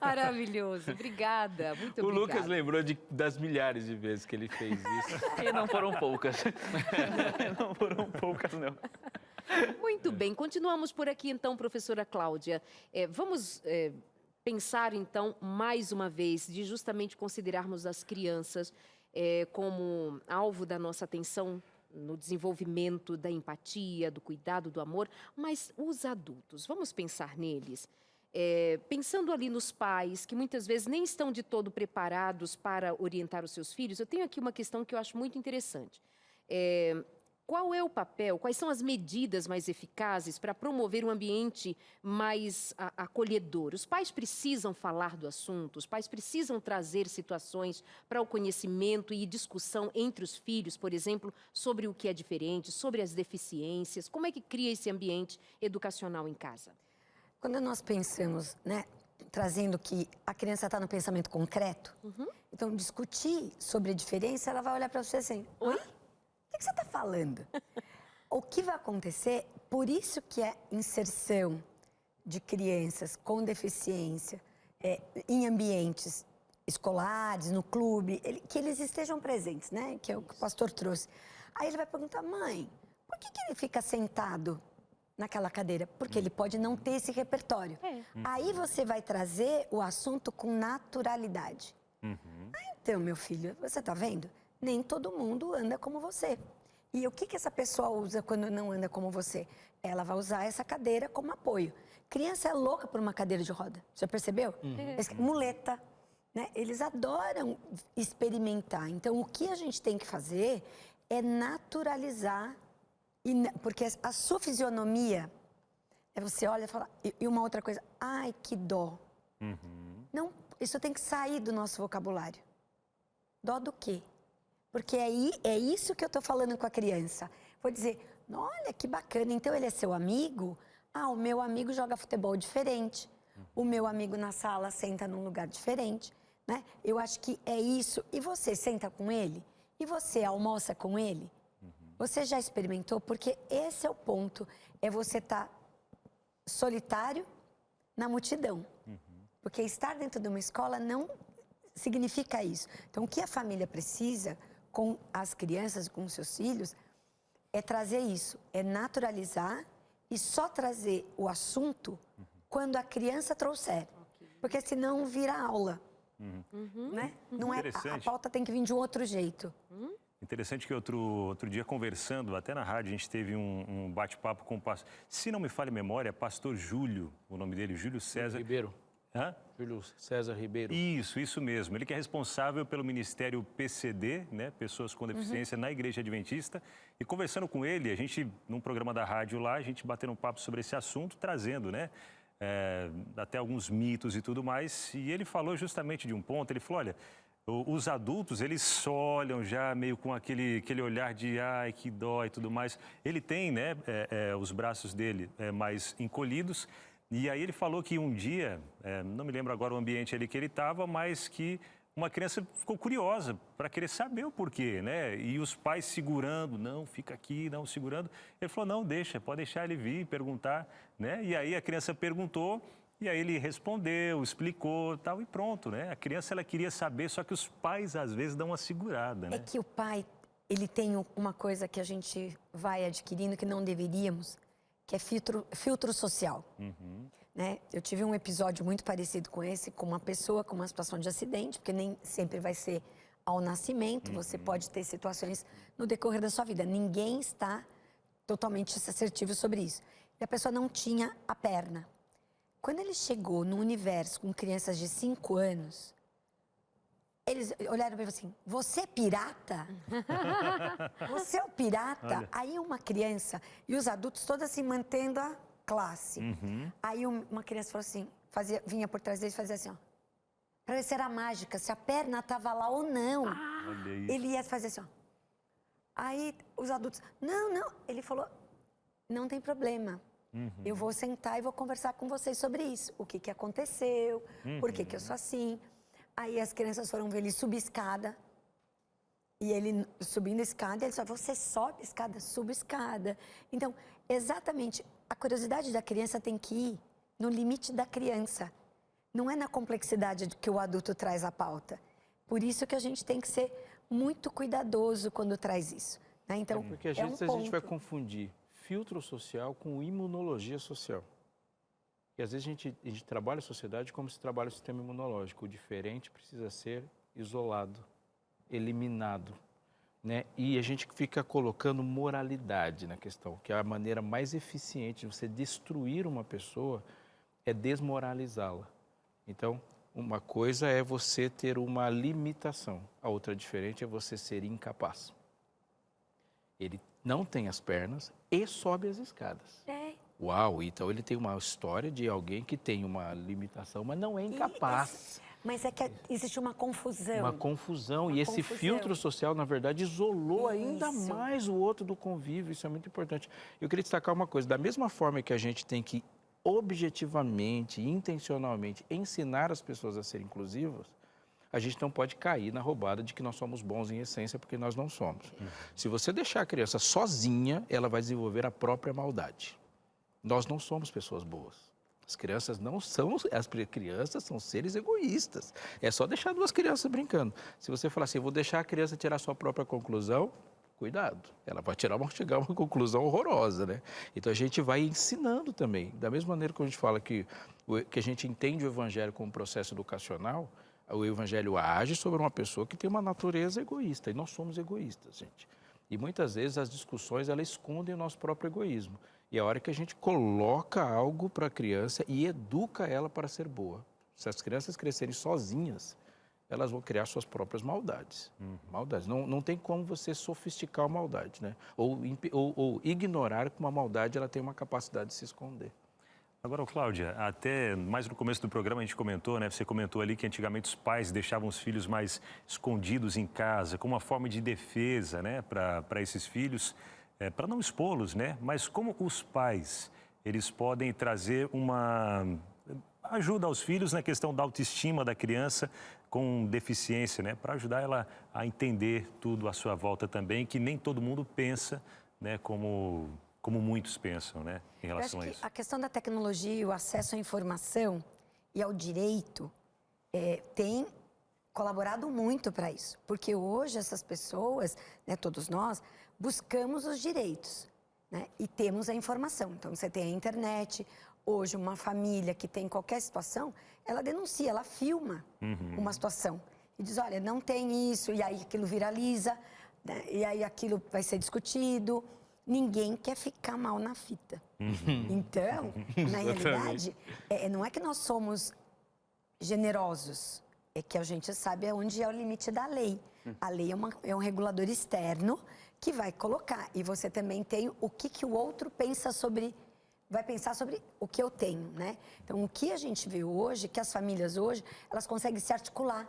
Maravilhoso. Obrigada. Muito O obrigada. Lucas lembrou das milhares de vezes que ele fez isso. E não foram poucas. Não foram poucas, não. Muito bem. Continuamos por aqui, então, professora Cláudia. Vamos pensar, então, mais uma vez, de justamente considerarmos as crianças como alvo da nossa atenção no desenvolvimento da empatia, do cuidado, do amor, mas os adultos, vamos pensar neles. Pensando ali nos pais, que muitas vezes nem estão de todo preparados para orientar os seus filhos, eu tenho aqui uma questão que eu acho muito interessante. Qual é o papel, quais são as medidas mais eficazes para promover um ambiente mais acolhedor? Os pais precisam falar do assunto, os pais precisam trazer situações para o conhecimento e discussão entre os filhos, por exemplo, sobre o que é diferente, sobre as deficiências. Como é que cria esse ambiente educacional em casa? Quando nós pensamos, né, trazendo que a criança está no pensamento concreto, então discutir sobre a diferença, ela vai olhar para você assim, oi? O que você está falando? O que vai acontecer, por isso que é inserção de crianças com deficiência em ambientes escolares, no clube, que eles estejam presentes, né? Que é o que o pastor trouxe. Aí ele vai perguntar, mãe, por que ele fica sentado naquela cadeira? Porque ele pode não ter esse repertório. Aí você vai trazer o assunto com naturalidade. Então, meu filho, você está vendo? Nem todo mundo anda como você. E o que essa pessoa usa quando não anda como você? Ela vai usar essa cadeira como apoio. Criança é louca por uma cadeira de roda. Já percebeu? Muleta. Né? Eles adoram experimentar. Então, o que a gente tem que fazer é naturalizar. Porque a sua fisionomia, você olha e fala... E uma outra coisa, ai, que dó. Não, isso tem que sair do nosso vocabulário. Dó do quê? Porque aí é isso que eu estou falando com a criança. Vou dizer, olha que bacana, então ele é seu amigo? Ah, o meu amigo joga futebol diferente. O meu amigo na sala senta num lugar diferente. Né? Eu acho que é isso. E você senta com ele? E você almoça com ele? Você já experimentou? Porque esse é o ponto. É você estar solitário na multidão. Porque estar dentro de uma escola não significa isso. Então, o que a família precisa com as crianças, com os seus filhos, é trazer isso, é naturalizar e só trazer o assunto quando a criança trouxer. Porque senão vira aula. Né? Não é, a pauta tem que vir de um outro jeito. Interessante que outro dia, conversando, até na rádio, a gente teve um bate-papo com o pastor, se não me falha a memória, pastor Júlio, o nome dele, Júlio César. Ribeiro. Hã? Júlio César Ribeiro. Isso mesmo. Ele que é responsável pelo Ministério PCD, né? Pessoas com Deficiência na Igreja Adventista. E conversando com ele, a gente, num programa da rádio lá, a gente bateu um papo sobre esse assunto, trazendo, né? Até alguns mitos e tudo mais. E ele falou justamente de um ponto, ele falou, olha, os adultos, eles olham já meio com aquele olhar de ai, que dó e tudo mais. Ele tem, né, os braços dele mais encolhidos. E aí ele falou que um dia, não me lembro agora o ambiente ali que ele estava, mas que uma criança ficou curiosa para querer saber o porquê, né? E os pais segurando, não, fica aqui, não, segurando. Ele falou, não, deixa, pode deixar ele vir perguntar, né? E aí a criança perguntou, e aí ele respondeu, explicou, tal, e pronto, né? A criança, ela queria saber, só que os pais, às vezes, dão uma segurada, né? É que o pai, ele tem uma coisa que a gente vai adquirindo que não deveríamos, que é filtro social. Né? Eu tive um episódio muito parecido com esse, com uma pessoa com uma situação de acidente, porque nem sempre vai ser ao nascimento, você pode ter situações no decorrer da sua vida. Ninguém está totalmente assertivo sobre isso. E a pessoa não tinha a perna. Quando ele chegou no universo com crianças de 5 anos, eles olharam para ele assim, você é pirata? Você é o pirata? Olha. Aí uma criança, e os adultos todos assim, mantendo a classe. Aí uma criança falou assim, vinha por trás deles e fazia assim, ó. Para ver se era mágica, se a perna estava lá ou não. Ele ia fazer assim, ó. Aí os adultos, não. Ele falou, não tem problema. Eu vou sentar e vou conversar com vocês sobre isso. O que aconteceu, por que eu sou assim. Aí as crianças foram ver ele subir escada. E ele subindo a escada, ele falou, você sobe escada, subo escada. Então, exatamente, a curiosidade da criança tem que ir no limite da criança. Não é na complexidade que o adulto traz a pauta. Por isso que a gente tem que ser muito cuidadoso quando traz isso. Né? Então, porque às vezes a gente vai confundir filtro social com imunologia social. E às vezes a gente trabalha a sociedade como se trabalha o sistema imunológico. O diferente precisa ser isolado, eliminado. Né? E a gente fica colocando moralidade na questão, que é a maneira mais eficiente de você destruir uma pessoa é desmoralizá-la. Então, uma coisa é você ter uma limitação, a outra diferente é você ser incapaz. Ele não tem as pernas e sobe as escadas. É. Uau, então ele tem uma história de alguém que tem uma limitação, mas não é incapaz. Mas é que existe uma confusão. Uma confusão. Uma E esse confusão. filtro social, na verdade, isolou ainda Isso. mais o outro do convívio. Isso é muito importante. Eu queria destacar uma coisa. Da mesma forma que a gente tem que objetivamente, intencionalmente, ensinar as pessoas a serem inclusivas, a gente não pode cair na roubada de que nós somos bons em essência, porque nós não somos. Se você deixar a criança sozinha, ela vai desenvolver a própria maldade. Nós não somos pessoas boas. As crianças não são, as crianças são seres egoístas. É só deixar duas crianças brincando. Se você falar assim, eu vou deixar a criança tirar a sua própria conclusão, cuidado, ela vai chegar a uma conclusão horrorosa, né? Então a gente vai ensinando também. Da mesma maneira que a gente fala que a gente entende o evangelho como um processo educacional, o evangelho age sobre uma pessoa que tem uma natureza egoísta, e nós somos egoístas, gente. E muitas vezes as discussões, elas escondem o nosso próprio egoísmo. E é a hora que a gente coloca algo para a criança e educa ela para ser boa. Se as crianças crescerem sozinhas, elas vão criar suas próprias maldades. Maldades. Não tem como você sofisticar a maldade, né? Ou ignorar que uma maldade ela tem uma capacidade de se esconder. Agora, Cláudia, até mais no começo do programa a gente comentou, né? Você comentou ali que antigamente os pais deixavam os filhos mais escondidos em casa, como uma forma de defesa, né? Para esses filhos, para não expô-los, né? Mas como os pais, eles podem trazer uma ajuda aos filhos na questão da autoestima da criança com deficiência, né? Para ajudar ela a entender tudo à sua volta também, que nem todo mundo pensa, né? Como muitos pensam, né, em relação a isso. A questão da tecnologia e o acesso à informação e ao direito tem colaborado muito para isso. Porque hoje essas pessoas, né, todos nós, buscamos os direitos, né, e temos a informação. Então, você tem a internet. Hoje, uma família que tem qualquer situação, ela denuncia, ela filma uma situação. E diz, olha, não tem isso, e aí aquilo viraliza, né, e aí aquilo vai ser discutido. Ninguém quer ficar mal na fita. Então, na realidade, não é que nós somos generosos, é que a gente sabe onde é o limite da lei. A lei é um regulador externo que vai colocar. E você também tem o que o outro pensa sobre, vai pensar sobre o que eu tenho, né? Então, o que a gente vê hoje, que as famílias hoje, elas conseguem se articular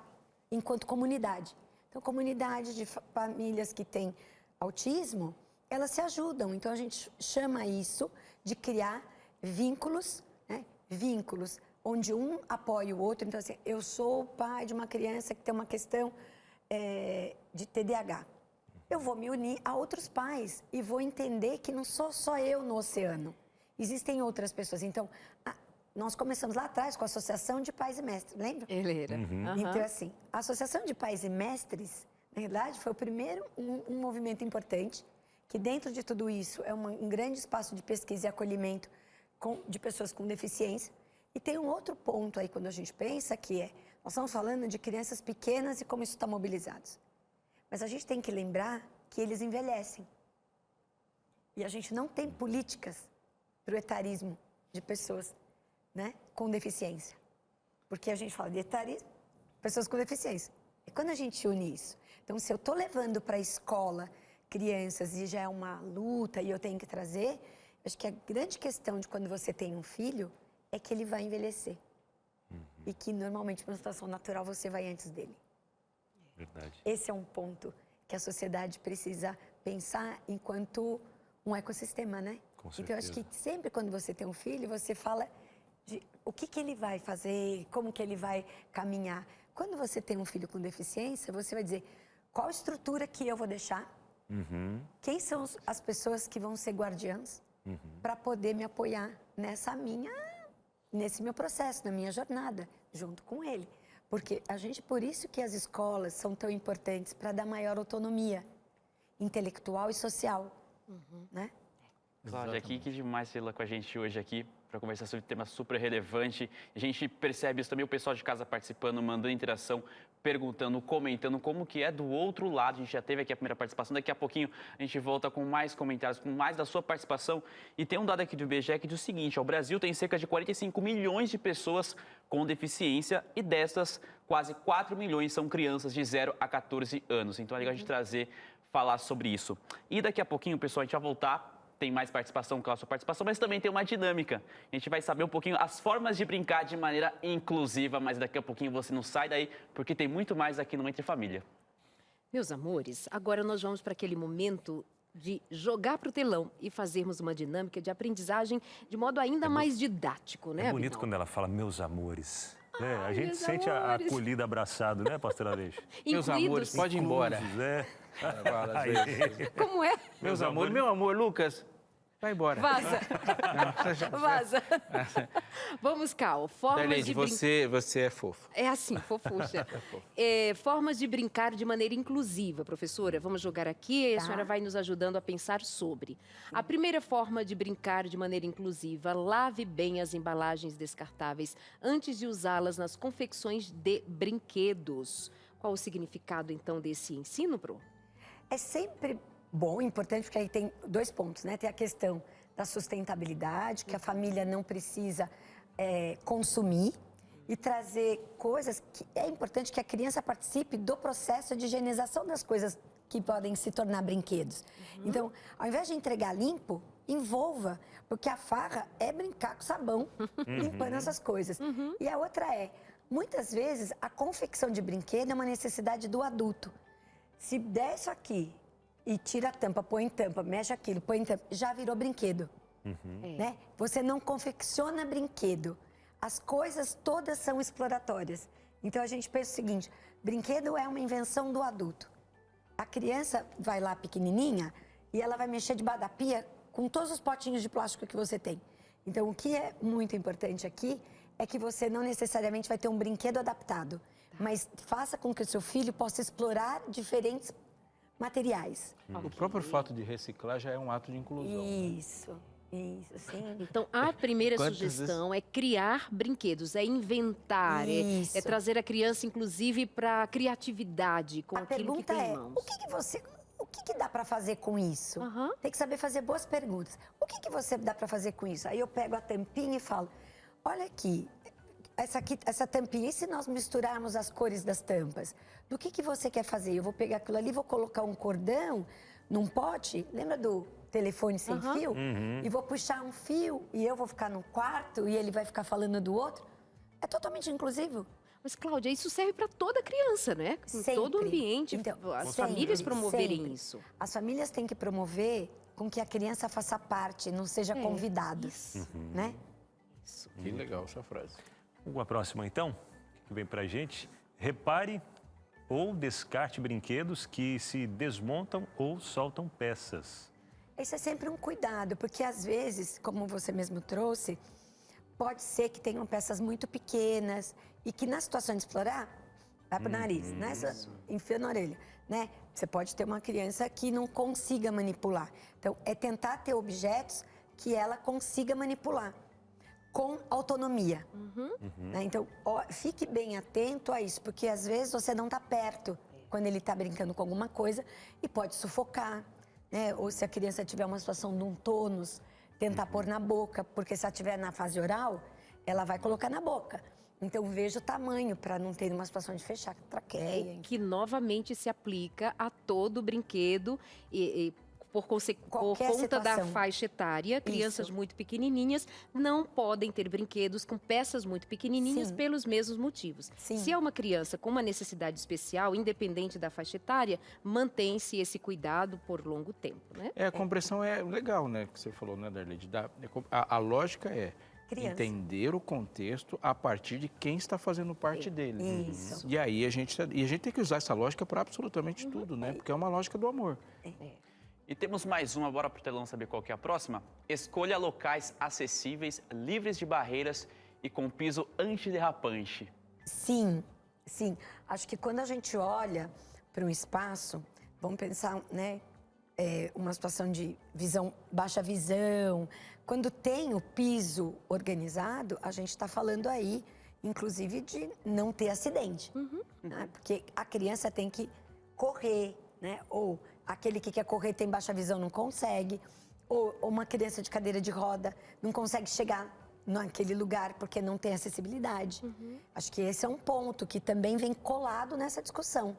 enquanto comunidade. Então, comunidade de famílias que têm autismo, elas se ajudam. Então, a gente chama isso de criar vínculos, né? Vínculos onde um apoia o outro. Então, assim, eu sou o pai de uma criança que tem uma questão de TDAH. Eu vou me unir a outros pais e vou entender que não sou só eu no oceano. Existem outras pessoas. Então, nós começamos lá atrás com a Associação de Pais e Mestres, lembra? Então, assim, a Associação de Pais e Mestres, na verdade, foi o primeiro um movimento importante, que dentro de tudo isso é um grande espaço de pesquisa e acolhimento de pessoas com deficiência. E tem um outro ponto aí quando a gente pensa que nós estamos falando de crianças pequenas e como isso está mobilizado. Mas a gente tem que lembrar que eles envelhecem. E a gente não tem políticas para o etarismo de pessoas, né, com deficiência. Porque a gente fala de etarismo, pessoas com deficiência. E quando a gente une isso? Então, se eu estou levando para a escola crianças e já é uma luta e eu tenho que trazer, acho que a grande questão de quando você tem um filho é que ele vai envelhecer. E que normalmente, por uma situação natural, você vai antes dele. Verdade. Esse é um ponto que a sociedade precisa pensar enquanto um ecossistema, né? Com certeza. Então, eu acho que sempre quando você tem um filho, você fala de o que ele vai fazer, como que ele vai caminhar. Quando você tem um filho com deficiência, você vai dizer qual estrutura que eu vou deixar, quem são as pessoas que vão ser guardiãs para poder me apoiar nesse meu processo, na minha jornada, junto com ele. Porque por isso que as escolas são tão importantes para dar maior autonomia intelectual e social, né? Cláudia, que demais tê-la com a gente hoje aqui para conversar sobre um tema super relevante. A gente percebe isso também, o pessoal de casa participando, mandando interação, perguntando, comentando como que é do outro lado. A gente já teve aqui a primeira participação, daqui a pouquinho a gente volta com mais comentários, com mais da sua participação. E tem um dado aqui do IBGE que diz o seguinte, o Brasil tem cerca de 45 milhões de pessoas com deficiência e dessas, quase 4 milhões são crianças de 0 a 14 anos. Então é legal a gente trazer falar sobre isso. E daqui a pouquinho, pessoal, a gente vai voltar. Tem mais participação com a sua participação, mas também tem uma dinâmica. A gente vai saber um pouquinho as formas de brincar de maneira inclusiva, mas daqui a pouquinho você não sai daí, porque tem muito mais aqui no Entre Família. Meus amores, agora nós vamos para aquele momento de jogar para o telão e fazermos uma dinâmica de aprendizagem de modo ainda mais didático, né, É bonito Abinal? quando ela fala, meus amores. É, a gente meus sente amores. acolhido, abraçado, né, pastor Aleixo? Meus Incluídos? amores, pode ir embora. É. Fala, às vezes. Como é? Meus amores, meu amor, Lucas, vai embora. Vaza. Vaza. Vamos, Cal. Formas Darlene, de você é fofo. É assim, fofucha. Formas de brincar de maneira inclusiva, professora. Vamos jogar aqui e a Tá. senhora vai nos ajudando a pensar sobre. A primeira forma de brincar de maneira inclusiva, lave bem as embalagens descartáveis antes de usá-las nas confecções de brinquedos. Qual o significado, então, desse ensino, Pro? É sempre bom, importante, porque aí tem 2 pontos, né? Tem a questão da sustentabilidade, que a família não precisa consumir, e trazer coisas que é importante que a criança participe do processo de higienização das coisas que podem se tornar brinquedos. Então, ao invés de entregar limpo, envolva, porque a farra é brincar com sabão, limpando essas coisas. E a outra muitas vezes, a confecção de brinquedo é uma necessidade do adulto. Se der isso aqui e tira a tampa, põe em tampa, mexe aquilo, põe em tampa, já virou brinquedo. Né? Você não confecciona brinquedo. As coisas todas são exploratórias. Então a gente pensa o seguinte, brinquedo é uma invenção do adulto. A criança vai lá pequenininha e ela vai mexer debaixo da pia com todos os potinhos de plástico que você tem. Então o que é muito importante aqui é que você não necessariamente vai ter um brinquedo adaptado, mas faça com que o seu filho possa explorar diferentes materiais. O próprio fato de reciclar já é um ato de inclusão. Isso, sim. Então, a primeira Quantas sugestão é criar brinquedos, é inventar, Isso. é trazer a criança, inclusive, para a criatividade com A aquilo que pergunta tem em é, mãos. o que dá para fazer com isso? Aham. Tem que saber fazer boas perguntas. O que você dá para fazer com isso? Aí eu pego a tampinha e falo, olha aqui, essa tampinha, e se nós misturarmos as cores das tampas? Do que você quer fazer? Eu vou pegar aquilo ali, vou colocar um cordão num pote, lembra do telefone sem fio? E vou puxar um fio e eu vou ficar no quarto e ele vai ficar falando do outro? É totalmente inclusivo. Mas, Cláudia, isso serve para toda criança, né? Em Sempre. todo ambiente, Então, as sempre, famílias promoverem sempre. isso. As famílias têm que promover com que a criança faça parte, não seja convidado, né? Que legal essa frase. Uma próxima, então, que vem pra gente. Repare ou descarte brinquedos que se desmontam ou soltam peças. Esse é sempre um cuidado, porque às vezes, como você mesmo trouxe, pode ser que tenham peças muito pequenas e que na situação de explorar, vai pro nariz, né? Enfia na orelha, né? Você pode ter uma criança que não consiga manipular. Então, é tentar ter objetos que ela consiga manipular com autonomia. Né? Então, fique bem atento a isso, porque às vezes você não está perto quando ele está brincando com alguma coisa e pode sufocar, né? Ou se a criança tiver uma situação de um tônus, tentar pôr na boca, porque se ela estiver na fase oral, ela vai colocar na boca. Então, veja o tamanho para não ter uma situação de fechar a traqueia. Que novamente se aplica a todo brinquedo e por Qualquer conta da situação. faixa etária, crianças Isso. muito pequenininhas não podem ter brinquedos com peças muito pequenininhas Sim. pelos mesmos motivos. Sim. Se é uma criança com uma necessidade especial, independente da faixa etária, mantém-se esse cuidado por longo tempo, né? A compressão é legal, né? Que você falou, né, Darlene? A lógica é Criança. entender o contexto a partir de quem está fazendo parte dele. Isso. E aí a gente tem que usar essa lógica para absolutamente tudo, né? Porque é uma lógica do amor. E temos mais uma, bora pro telão saber qual que é a próxima? Escolha locais acessíveis, livres de barreiras e com piso antiderrapante. Sim. Acho que quando a gente olha para um espaço, vamos pensar, né? Uma situação de baixa visão. Quando tem o piso organizado, a gente está falando aí, inclusive, de não ter acidente. Né? Porque a criança tem que correr, né? Ou aquele que quer correr tem baixa visão, não consegue. Ou uma criança de cadeira de roda não consegue chegar naquele lugar porque não tem acessibilidade. Acho que esse é um ponto que também vem colado nessa discussão.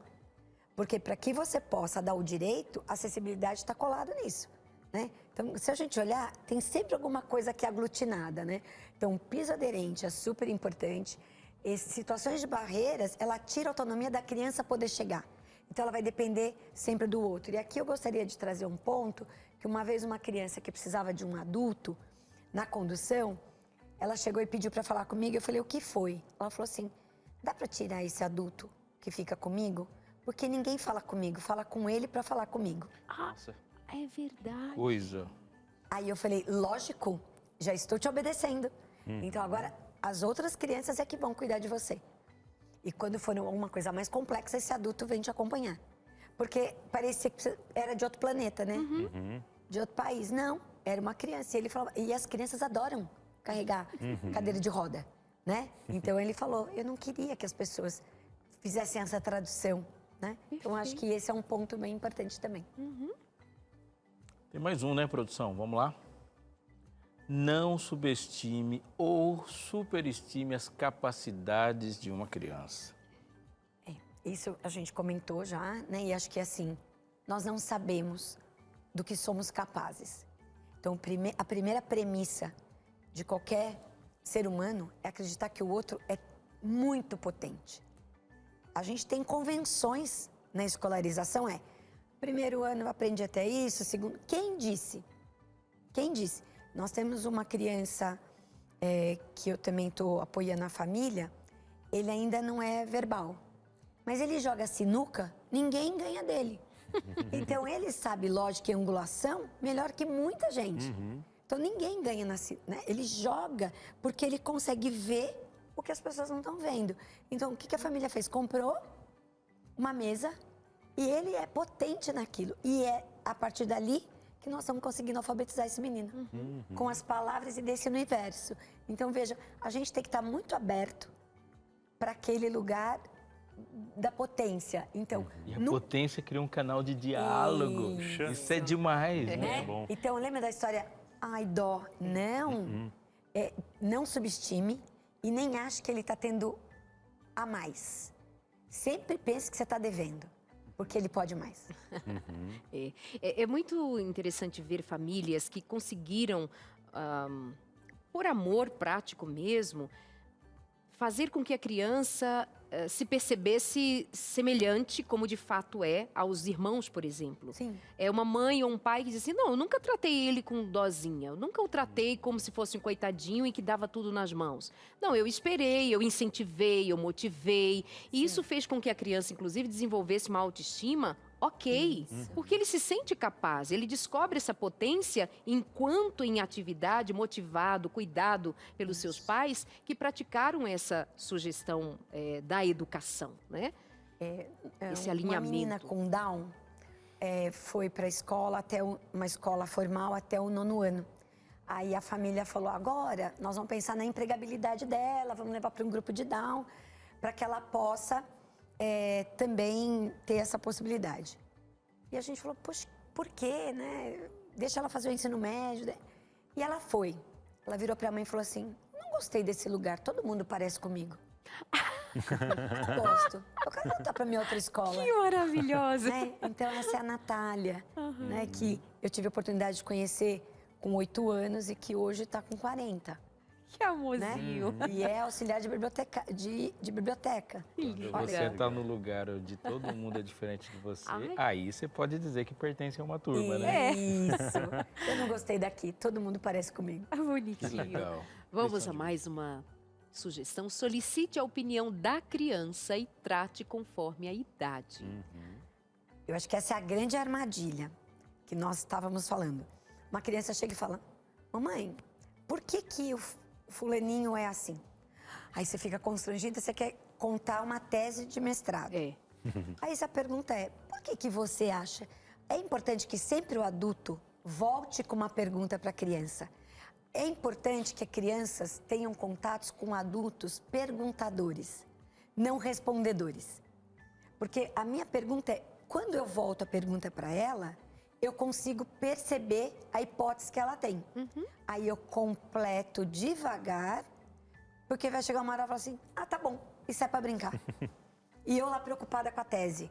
Porque para que você possa dar o direito, a acessibilidade está colada nisso, né? Então, se a gente olhar, tem sempre alguma coisa que é aglutinada, né? Então, o piso aderente é super importante. Situações de barreiras, ela tira a autonomia da criança poder chegar. Então, ela vai depender sempre do outro. E aqui eu gostaria de trazer um ponto, que uma vez uma criança que precisava de um adulto, na condução, ela chegou e pediu para falar comigo. Eu falei, o que foi? Ela falou assim, dá para tirar esse adulto que fica comigo? Porque ninguém fala comigo, fala com ele para falar comigo. Nossa, É verdade. coisa. Aí eu falei, lógico, já estou te obedecendo. Então agora as outras crianças é que vão cuidar de você. E quando for alguma coisa mais complexa, esse adulto vem te acompanhar. Porque parecia que era de outro planeta, né? De outro país. Não, era uma criança. E ele falava, e as crianças adoram carregar cadeira de roda, né? Então ele falou, eu não queria que as pessoas fizessem essa tradução, né? Então acho que esse é um ponto bem importante também. Tem mais um, né, produção? Vamos lá? Não subestime ou superestime as capacidades de uma criança. Isso a gente comentou já, né? E acho que assim, nós não sabemos do que somos capazes. Então, a primeira premissa de qualquer ser humano é acreditar que o outro é muito potente. A gente tem convenções na escolarização, primeiro ano eu aprendi até isso, segundo... Quem disse? Quem disse? Nós temos uma criança que eu também estou apoiando a família, ele ainda não é verbal. Mas ele joga sinuca, ninguém ganha dele. Então ele sabe lógica e angulação melhor que muita gente. Então ninguém ganha né? Ele joga porque ele consegue ver o que as pessoas não estão vendo. Então o que a família fez? Comprou uma mesa e ele é potente naquilo. E é a partir dali que nós estamos conseguindo alfabetizar esse menino. Com as palavras e desse universo. Então veja, a gente tem que estar muito aberto para aquele lugar da potência. Então, E a potência cria um canal de diálogo. Isso é demais, né? bom. Então, lembra da história? Ai, dó. Não. Não subestime e nem ache que ele está tendo a mais. Sempre pense que você está devendo, porque ele pode mais. É muito interessante ver famílias que conseguiram, por amor prático mesmo, fazer com que a criança se percebesse semelhante, como de fato é, aos irmãos, por exemplo. Sim. É uma mãe ou um pai que diz assim, não, eu nunca tratei ele com dozinha, eu nunca o tratei como se fosse um coitadinho e que dava tudo nas mãos. Não, eu esperei, eu incentivei, eu motivei, e isso fez com que a criança, inclusive, desenvolvesse uma autoestima ok, porque ele se sente capaz, ele descobre essa potência enquanto em atividade, motivado, cuidado pelos seus pais que praticaram essa sugestão da educação, né? Esse alinhamento. Uma menina com Down foi para a escola, uma escola formal até o 9º ano. Aí a família falou, agora nós vamos pensar na empregabilidade dela, vamos levar para um grupo de Down, para que ela possa também ter essa possibilidade. E a gente falou, poxa, por quê, né? Deixa ela fazer o ensino médio. E ela foi. Ela virou para a mãe e falou assim, não gostei desse lugar, todo mundo parece comigo. Não gosto. Eu quero voltar para minha outra escola. Que maravilhosa! Né? Então essa é a Natália, né? Que eu tive a oportunidade de conhecer com 8 anos e que hoje está com 40. Que amorzinho! Né? E é auxiliar de biblioteca. Quando você está no lugar onde todo mundo é diferente de você, Ai. aí você pode dizer que pertence a uma turma, né? Isso. Eu não gostei daqui, todo mundo parece comigo. Que Bonitinho. legal. Vamos Lição a de mais uma sugestão. Solicite a opinião da criança e trate conforme a idade. Eu acho que essa é a grande armadilha que nós estávamos falando. Uma criança chega e fala, mamãe, por que o fulaninho é assim? Aí você fica constrangida, você quer contar uma tese de mestrado. Aí essa pergunta é, por que você acha? É importante que sempre o adulto volte com uma pergunta para a criança. É importante que as crianças tenham contatos com adultos perguntadores, não respondedores. Porque a minha pergunta é, quando eu volto a pergunta para ela, eu consigo perceber a hipótese que ela tem. Aí eu completo devagar, porque vai chegar uma hora e falar assim, tá bom, isso é para brincar. E eu lá preocupada com a tese.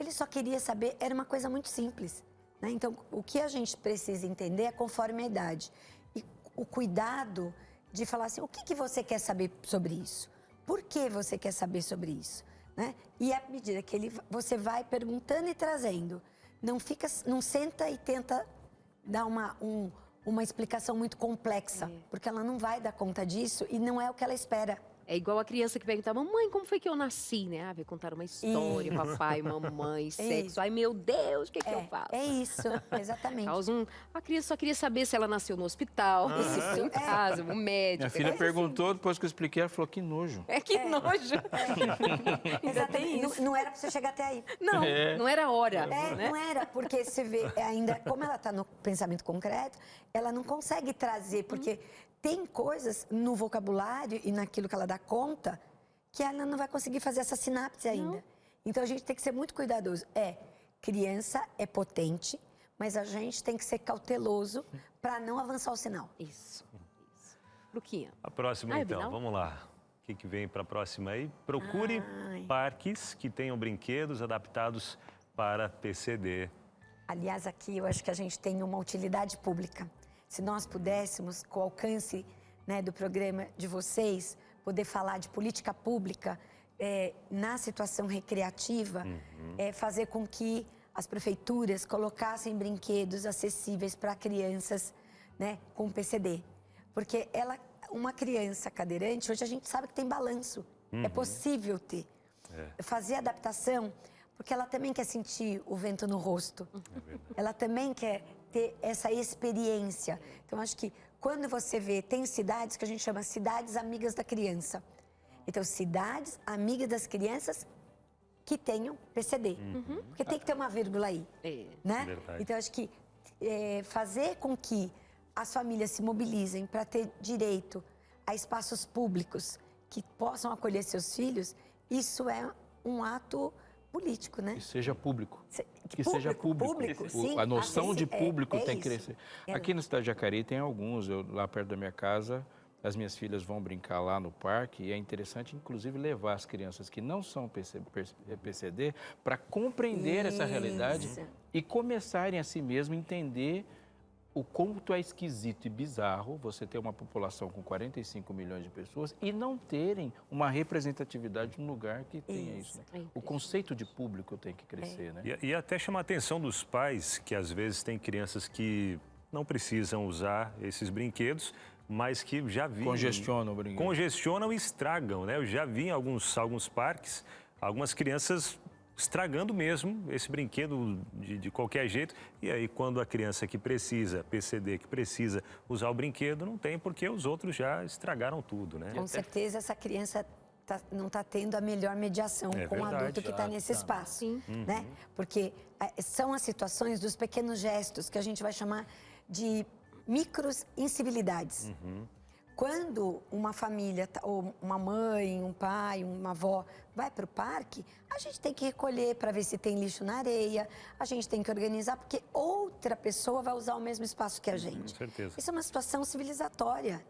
Ele só queria saber, era uma coisa muito simples, né? Então, o que a gente precisa entender é conforme a idade. E o cuidado de falar assim, o que você quer saber sobre isso? Por que você quer saber sobre isso? Né? E à medida que você vai perguntando e trazendo, não senta e tenta dar uma explicação muito complexa, porque ela não vai dar conta disso e não é o que ela espera. É igual a criança que pergunta, mamãe, como foi que eu nasci, né? Ah, vai contar uma história, papai, mamãe, sexo. Ai, meu Deus, o que eu faço? É isso, exatamente. A criança só queria saber se ela nasceu no hospital, se nasceu em casa, um médico. Minha filha perguntou, depois que eu expliquei, ela falou, que nojo. Que nojo. Ainda tem isso. Não era para você chegar até aí. Não, não era hora. Né? Não era, porque você vê, ainda, como ela está no pensamento concreto, ela não consegue trazer, porque tem coisas no vocabulário e naquilo que ela dá conta que ela não vai conseguir fazer essa sinapse ainda. Não. Então a gente tem que ser muito cuidadoso. Criança é potente, mas a gente tem que ser cauteloso para não avançar o sinal. Isso. Luquinha. A próxima, então, vamos lá. O que vem para a próxima aí? Procure parques que tenham brinquedos adaptados para PCD. Aliás, aqui eu acho que a gente tem uma utilidade pública. Se nós pudéssemos, com o alcance, né, do programa de vocês, poder falar de política pública na situação recreativa, fazer com que as prefeituras colocassem brinquedos acessíveis para crianças, né, com PCD. Porque uma criança cadeirante, hoje a gente sabe que tem balanço, é possível ter. Fazer adaptação, porque ela também quer sentir o vento no rosto, ela também quer ter essa experiência. Então, acho que quando você vê, tem cidades que a gente chama cidades amigas da criança. Então, cidades amigas das crianças que tenham PCD. Porque tem que ter uma vírgula aí, né? Verdade. Então, acho que fazer com que as famílias se mobilizem para ter direito a espaços públicos que possam acolher seus filhos, isso é um ato político, né? Que seja público. Que seja público. Sim, a noção de público tem que isso. crescer. Aqui na cidade de Jacareí tem alguns. Lá perto da minha casa, as minhas filhas vão brincar lá no parque e é interessante, inclusive, levar as crianças que não são PCD para compreender essa realidade e começarem a si mesmo entender o quanto é esquisito e bizarro você ter uma população com 45 milhões de pessoas e não terem uma representatividade num lugar que tenha isso. Né? O conceito de público tem que crescer, né? E até chama a atenção dos pais, que às vezes têm crianças que não precisam usar esses brinquedos, mas que já vi... Congestionam o brinquedo. Congestionam e estragam, né? Eu já vi em alguns parques, algumas crianças estragando mesmo esse brinquedo de qualquer jeito. E aí, quando a criança que precisa, PCD, que precisa usar o brinquedo, não tem, porque os outros já estragaram tudo, né? Com certeza, essa criança não está tendo a melhor mediação com o adulto que está nesse espaço. Sim. Né? Porque são as situações dos pequenos gestos que a gente vai chamar de micros incivilidades. Quando uma família, ou uma mãe, um pai, uma avó, vai para o parque, a gente tem que recolher para ver se tem lixo na areia, a gente tem que organizar, porque outra pessoa vai usar o mesmo espaço que a gente. Com certeza. Isso é uma situação civilizatória.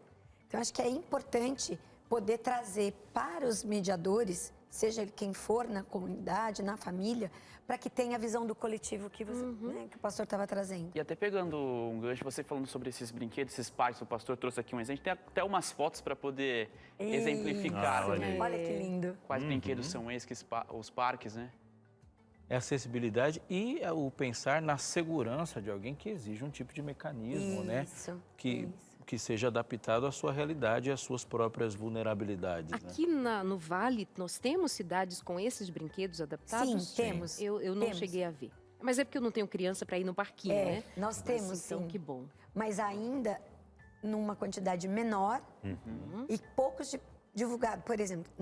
Então, acho que é importante poder trazer para os mediadores, seja ele quem for, na comunidade, na família, para que tenha a visão do coletivo que, que o pastor estava trazendo. E até pegando um gancho, você falando sobre esses brinquedos, esses parques, o pastor trouxe aqui um exemplo, tem até umas fotos para poder exemplificar. Olha que lindo. Quais brinquedos são esses, os parques, né? É a acessibilidade e o pensar na segurança de alguém que exige um tipo de mecanismo, né? Que seja adaptado à sua realidade e às suas próprias vulnerabilidades. Aqui no Vale, nós temos cidades com esses brinquedos adaptados? Sim, temos. Eu não cheguei a ver. Mas é porque eu não tenho criança para ir no parquinho, né? Nós temos, então, sim. que bom. Mas ainda numa quantidade menor e poucos divulgados. Por exemplo,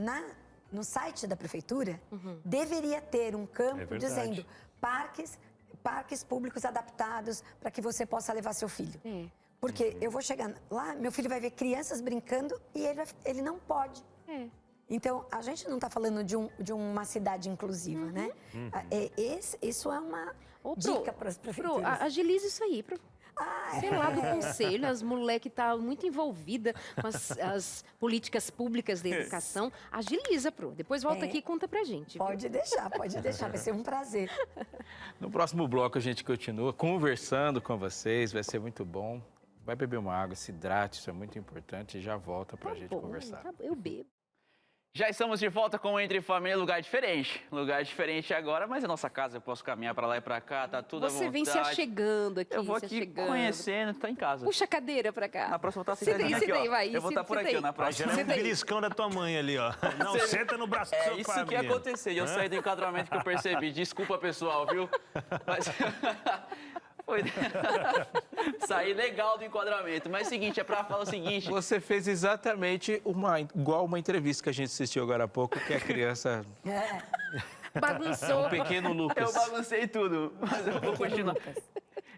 no site da prefeitura, deveria ter um campo dizendo parques públicos adaptados para que você possa levar seu filho. Porque eu vou chegar lá, meu filho vai ver crianças brincando e ele não pode. Então, a gente não está falando de uma cidade inclusiva, né? Isso é uma dica para as prefeituras. Agilize isso aí. Sei lá, do conselho, as moleques tá muito envolvida com as políticas públicas da educação. Agiliza, Pro. Depois volta aqui e conta pra gente. Viu? Pode deixar, vai ser um prazer. No próximo bloco a gente continua conversando com vocês, vai ser muito bom. Vai beber uma água, se hidrate, isso é muito importante e já volta pra gente conversar. Tá bom, eu bebo. Já estamos de volta com o Entre Família, lugar diferente. Lugar diferente agora, mas é nossa casa, eu posso caminhar pra lá e pra cá, tá tudo à vontade. Você vem se achegando aqui, Eu vou se aqui achegando. conhecendo, tá em casa. Puxa a cadeira pra cá. Na próxima eu vou estar Senta aí, sentadinho aqui, senta aí, ó. vai. Eu vou estar por Senta aqui, aí. ó, na Já próxima. é um beliscão da tua mãe ali, ó. Não, senta no braço do É seu isso pai, que ia menino. acontecer, e eu saí do enquadramento que eu percebi. Desculpa, pessoal, viu? Mas... Foi... Saí legal do enquadramento. Mas é o seguinte, é pra falar o seguinte... Você fez exatamente igual uma entrevista que a gente assistiu agora há pouco, que a criança, Bagunçou. o pequeno Lucas. Eu baguncei tudo, mas eu vou continuar.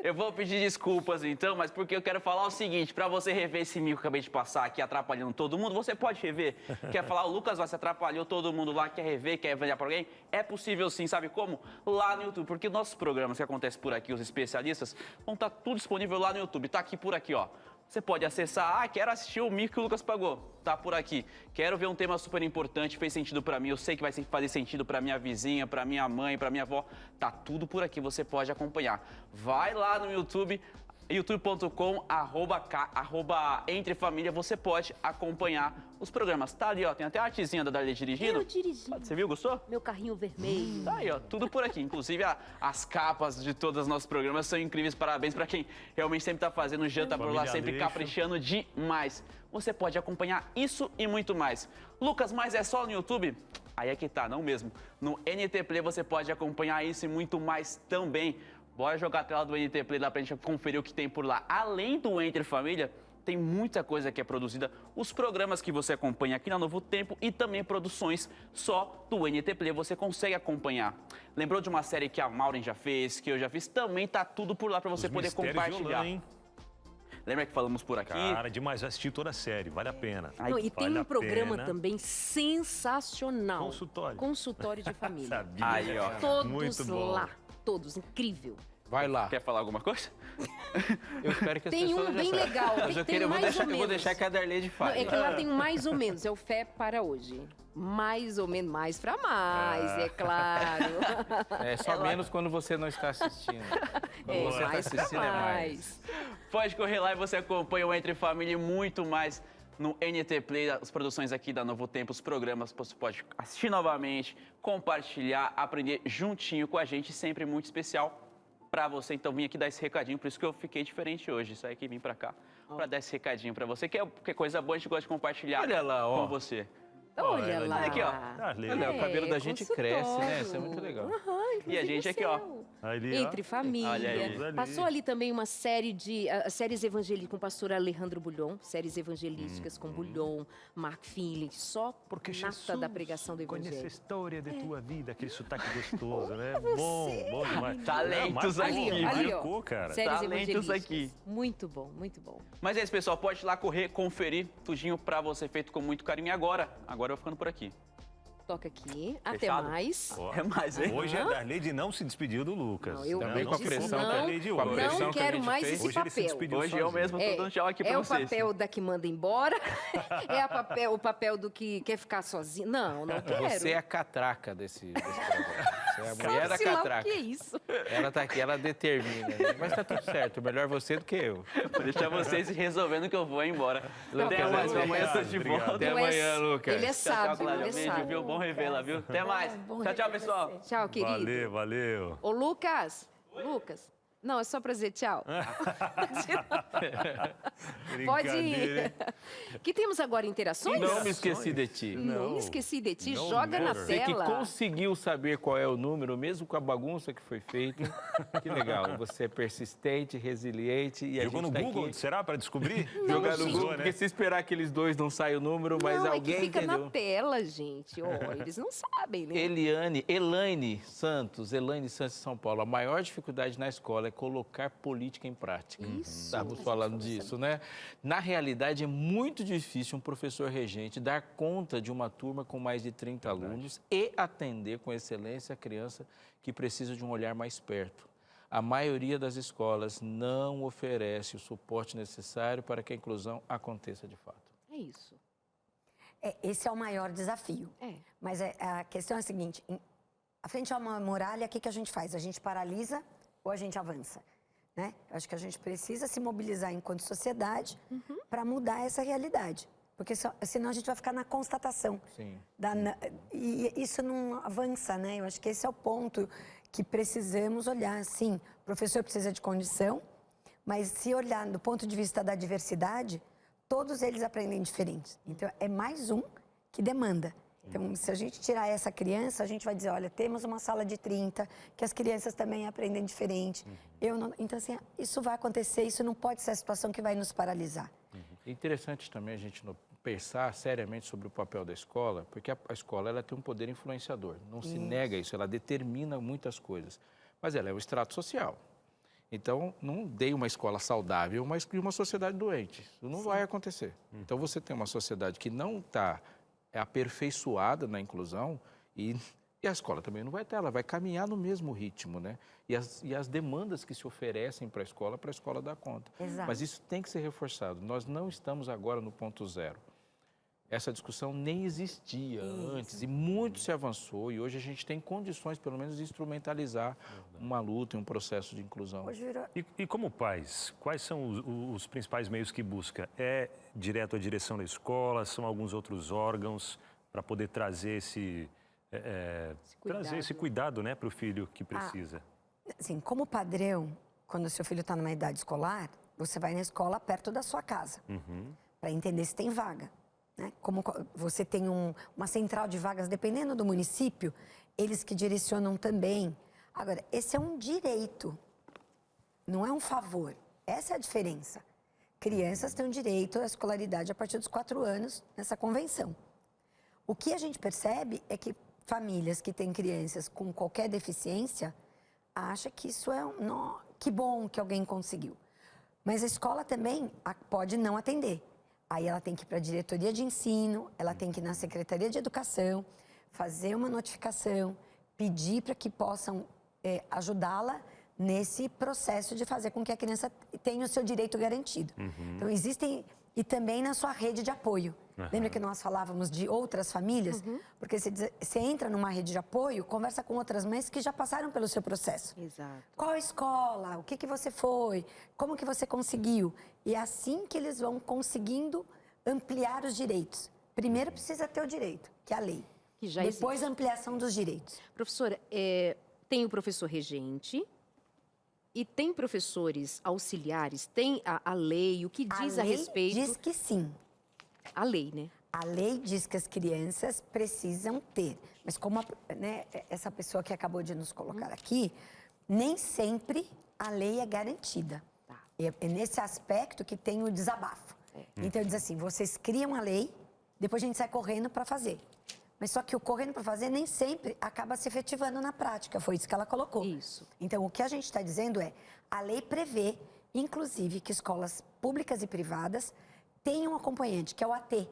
Eu vou pedir desculpas, então, mas porque eu quero falar o seguinte, pra você rever esse mico que eu acabei de passar aqui, atrapalhando todo mundo, você pode rever. Quer falar, o Lucas se atrapalhou todo mundo lá, quer rever, quer enviar pra alguém? É possível sim, sabe como? Lá no YouTube, porque nossos programas que acontecem por aqui, os especialistas, vão estar tudo disponível lá no YouTube, tá aqui por aqui, ó. Você pode acessar, quero assistir o mico que o Lucas pagou, tá por aqui. Quero ver um tema super importante, fez sentido pra mim, eu sei que vai fazer sentido pra minha vizinha, pra minha mãe, pra minha avó. Tá tudo por aqui, você pode acompanhar. Vai lá no YouTube, youtube.com/Entre Família, você pode acompanhar os programas. Tá ali, ó, tem até a artezinha da Darley dirigindo. Eu dirigi. Você viu, gostou? Meu carrinho vermelho. Tá aí, ó, tudo por aqui. Inclusive, as capas de todos os nossos programas são incríveis. Parabéns pra quem realmente sempre tá fazendo janta por lá, Família sempre Aleixo. caprichando demais. Você pode acompanhar isso e muito mais. Lucas, mas é só no YouTube? Aí é que tá, não mesmo. No NT Play você pode acompanhar isso e muito mais também. Bora jogar a tela do NT Play lá pra gente conferir o que tem por lá. Além do Entre Família, tem muita coisa que é produzida, os programas que você acompanha aqui na Novo Tempo e também produções só do NT Play, você consegue acompanhar. Lembrou de uma série que a Maureen já fez, que eu já fiz? Também tá tudo por lá para você Os poder Mistérios de compartilhar. Olã, hein? Lembra que falamos por aqui? Cara, demais. Eu assisti toda a série, vale a pena. Não, e tem Vale um a programa pena. também sensacional. Consultório. Consultório de família. Sabia. Aí, ó. Todos Muito bom. lá. Todos. Incrível. Vai lá. Quer falar alguma coisa? Eu espero que as Tem pessoas um já bem saibam. legal. Mas eu Tem vou mais deixar, ou eu vou menos. deixar que a Darley Não, fale. é que lá tem um mais ou menos. É o Fé para hoje. Mais ou menos. Mais pra mais, é claro. É só menos quando você não está assistindo. Quando você está mais pra assistindo é mais. Pode correr lá e você acompanha o Entre Família e muito mais no NT Play, as produções aqui da Novo Tempo, os programas, você pode assistir novamente, compartilhar, aprender juntinho com a gente, sempre muito especial para você. Então vim aqui dar esse recadinho, por isso que eu fiquei diferente hoje, isso aí que vim para cá, para dar esse recadinho para você, que é coisa boa, a gente gosta de compartilhar Olha lá, ó. com você. Olha lá. Olha aqui, ó. Olha, o cabelo da gente cresce, né? Isso é consultório. muito legal. E a gente aqui, ó. Ali, ó. Entre Família. Olha aí. Passou ali também uma série de séries evangelísticas com o pastor Alejandro Bulhon, séries evangelísticas com Bulhon, Mark Finley, só Porque nata da pregação do conhece a evangelho. história de tua vida, aquele sotaque gostoso, né? Bom demais. Talentos Não, aqui, marcou, ali, ó. marcou, cara. Séries Talentos evangelísticas. aqui. Muito bom, muito bom. Mas é isso, pessoal, pode ir lá correr, conferir, tudinho para você, feito com muito carinho. E agora eu vou ficando por aqui. Toca aqui. Até Fechado? mais. Ó, É mais, hein? Hoje a Darley não se despediu do Lucas. Não, eu Também com a disse pressão não, que a Darley com a hoje. pressão não que a quero gente mais fez. esse Hoje ele se papel. despediu Hoje eu sozinho. mesmo tô dando tchau aqui para É o vocês. papel da que manda embora, o papel do que quer ficar sozinho. Não quero. Você é a catraca desse programa. Você é a mulher da Sabe-se lá catraca. o que é isso? Ela tá aqui, ela determina. Né? Mas tá tudo certo. Melhor você do que eu. Vou deixar vocês resolvendo que eu vou embora. Lucas, Até mais, obrigado, amanhã eu tô de obrigado. volta. Até Tu és- amanhã, Lucas. Ele é Tchau, tchau, sábio, Cláudia ele é Mendes, sábio. viu? Bom revê-la, viu? Até mais. Bom Tchau, tchau, rever pessoal. você. Tchau, querido. Valeu. Ô, Lucas. Lucas. Não, é só pra dizer tchau. Pode Brincadeira, ir. hein? Que temos agora interações? Não me esqueci de ti. Não me esqueci de ti. Não, Joga na never. Você que tela. conseguiu saber qual é o número, mesmo com a bagunça que foi feita. Que legal. Você é persistente, resiliente e a Jogou no gente tá Google, aqui. será, para descobrir? Jogar no Precisou, Google, né? porque se esperar aqueles dois não sai o número, mas Não, alguém é que fica entendeu. na tela, gente. Ó, eles não sabem, né? Elaine Santos de São Paulo. A maior dificuldade na escola é colocar política em prática. Isso. Estávamos falando disso, né? Na realidade, é muito difícil um professor regente dar conta de uma turma com mais de 30 alunos e atender com excelência a criança que precisa de um olhar mais perto. a maioria das escolas não oferece o suporte necessário para que a inclusão aconteça de fato. É isso. Esse é o maior desafio. Mas a questão é a seguinte, à frente a uma muralha, o que a gente faz? A gente paralisa ou a gente avança? Né? Eu acho que a gente precisa se mobilizar enquanto sociedade para mudar essa realidade. Porque senão a gente vai ficar na constatação. Sim. E isso não avança, né? Eu acho que esse é o ponto que precisamos olhar. Sim, o professor precisa de condição, mas se olhar do ponto de vista da diversidade, todos eles aprendem diferentes. Então, é mais um que demanda. Então, se a gente tirar essa criança, a gente vai dizer, olha, temos uma sala de 30, que as crianças também aprendem diferente. Então, assim, isso vai acontecer, isso não pode ser a situação que vai nos paralisar. É interessante também a gente pensar seriamente sobre o papel da escola, porque a escola ela tem um poder influenciador, não se nega isso, ela determina muitas coisas, mas ela é um extrato social. Então, não dê uma escola saudável, mas crie uma sociedade doente. Isso não vai acontecer. Então, você tem uma sociedade que não está aperfeiçoada na inclusão e a escola também não vai estar, ela vai caminhar no mesmo ritmo, né? E as demandas que se oferecem para a escola dar conta. Exato. Mas isso tem que ser reforçado. Nós não estamos agora no ponto zero. Essa discussão nem existia antes e muito se avançou e hoje a gente tem condições, pelo menos, de instrumentalizar uma luta e um processo de inclusão. E como pais, quais são os principais meios que busca? É direto à direção da escola? São alguns outros órgãos para poder trazer esse cuidado, né, para o filho que precisa? Assim, como padrão, quando o seu filho está numa idade escolar, você vai na escola perto da sua casa, para entender se tem vaga. Né? Como você tem uma central de vagas, dependendo do município, eles que direcionam também. Agora, esse é um direito, não é um favor. Essa é a diferença. Crianças têm direito à escolaridade a partir dos 4 anos nessa convenção. O que a gente percebe é que famílias que têm crianças com qualquer deficiência acham que isso é que bom que alguém conseguiu. Mas a escola também pode não atender. Aí ela tem que ir para a diretoria de ensino, ela tem que ir na Secretaria de Educação, fazer uma notificação, pedir para que possam ajudá-la nesse processo de fazer com que a criança tenha o seu direito garantido. Então, existem... E também na sua rede de apoio. Lembra que nós falávamos de outras famílias? Porque você entra numa rede de apoio, conversa com outras mães que já passaram pelo seu processo. Exato. Qual escola? O que você foi? Como que você conseguiu? E é assim que eles vão conseguindo ampliar os direitos. Primeiro precisa ter o direito, que é a lei. Que já Depois existe. a ampliação dos direitos. Professora, tem o professor regente e tem professores auxiliares, tem a lei, o que diz a respeito... diz que sim. A lei, né? A lei diz que as crianças precisam ter. Mas como essa pessoa que acabou de nos colocar aqui, nem sempre a lei é garantida. Tá. É nesse aspecto que tem o desabafo. Então, diz assim, vocês criam a lei, depois a gente sai correndo para fazer. Mas só que o correndo para fazer nem sempre acaba se efetivando na prática. Foi isso que ela colocou. Isso. Então, o que a gente está dizendo é, a lei prevê, inclusive, que escolas públicas e privadas tenham um acompanhante, que é o AT,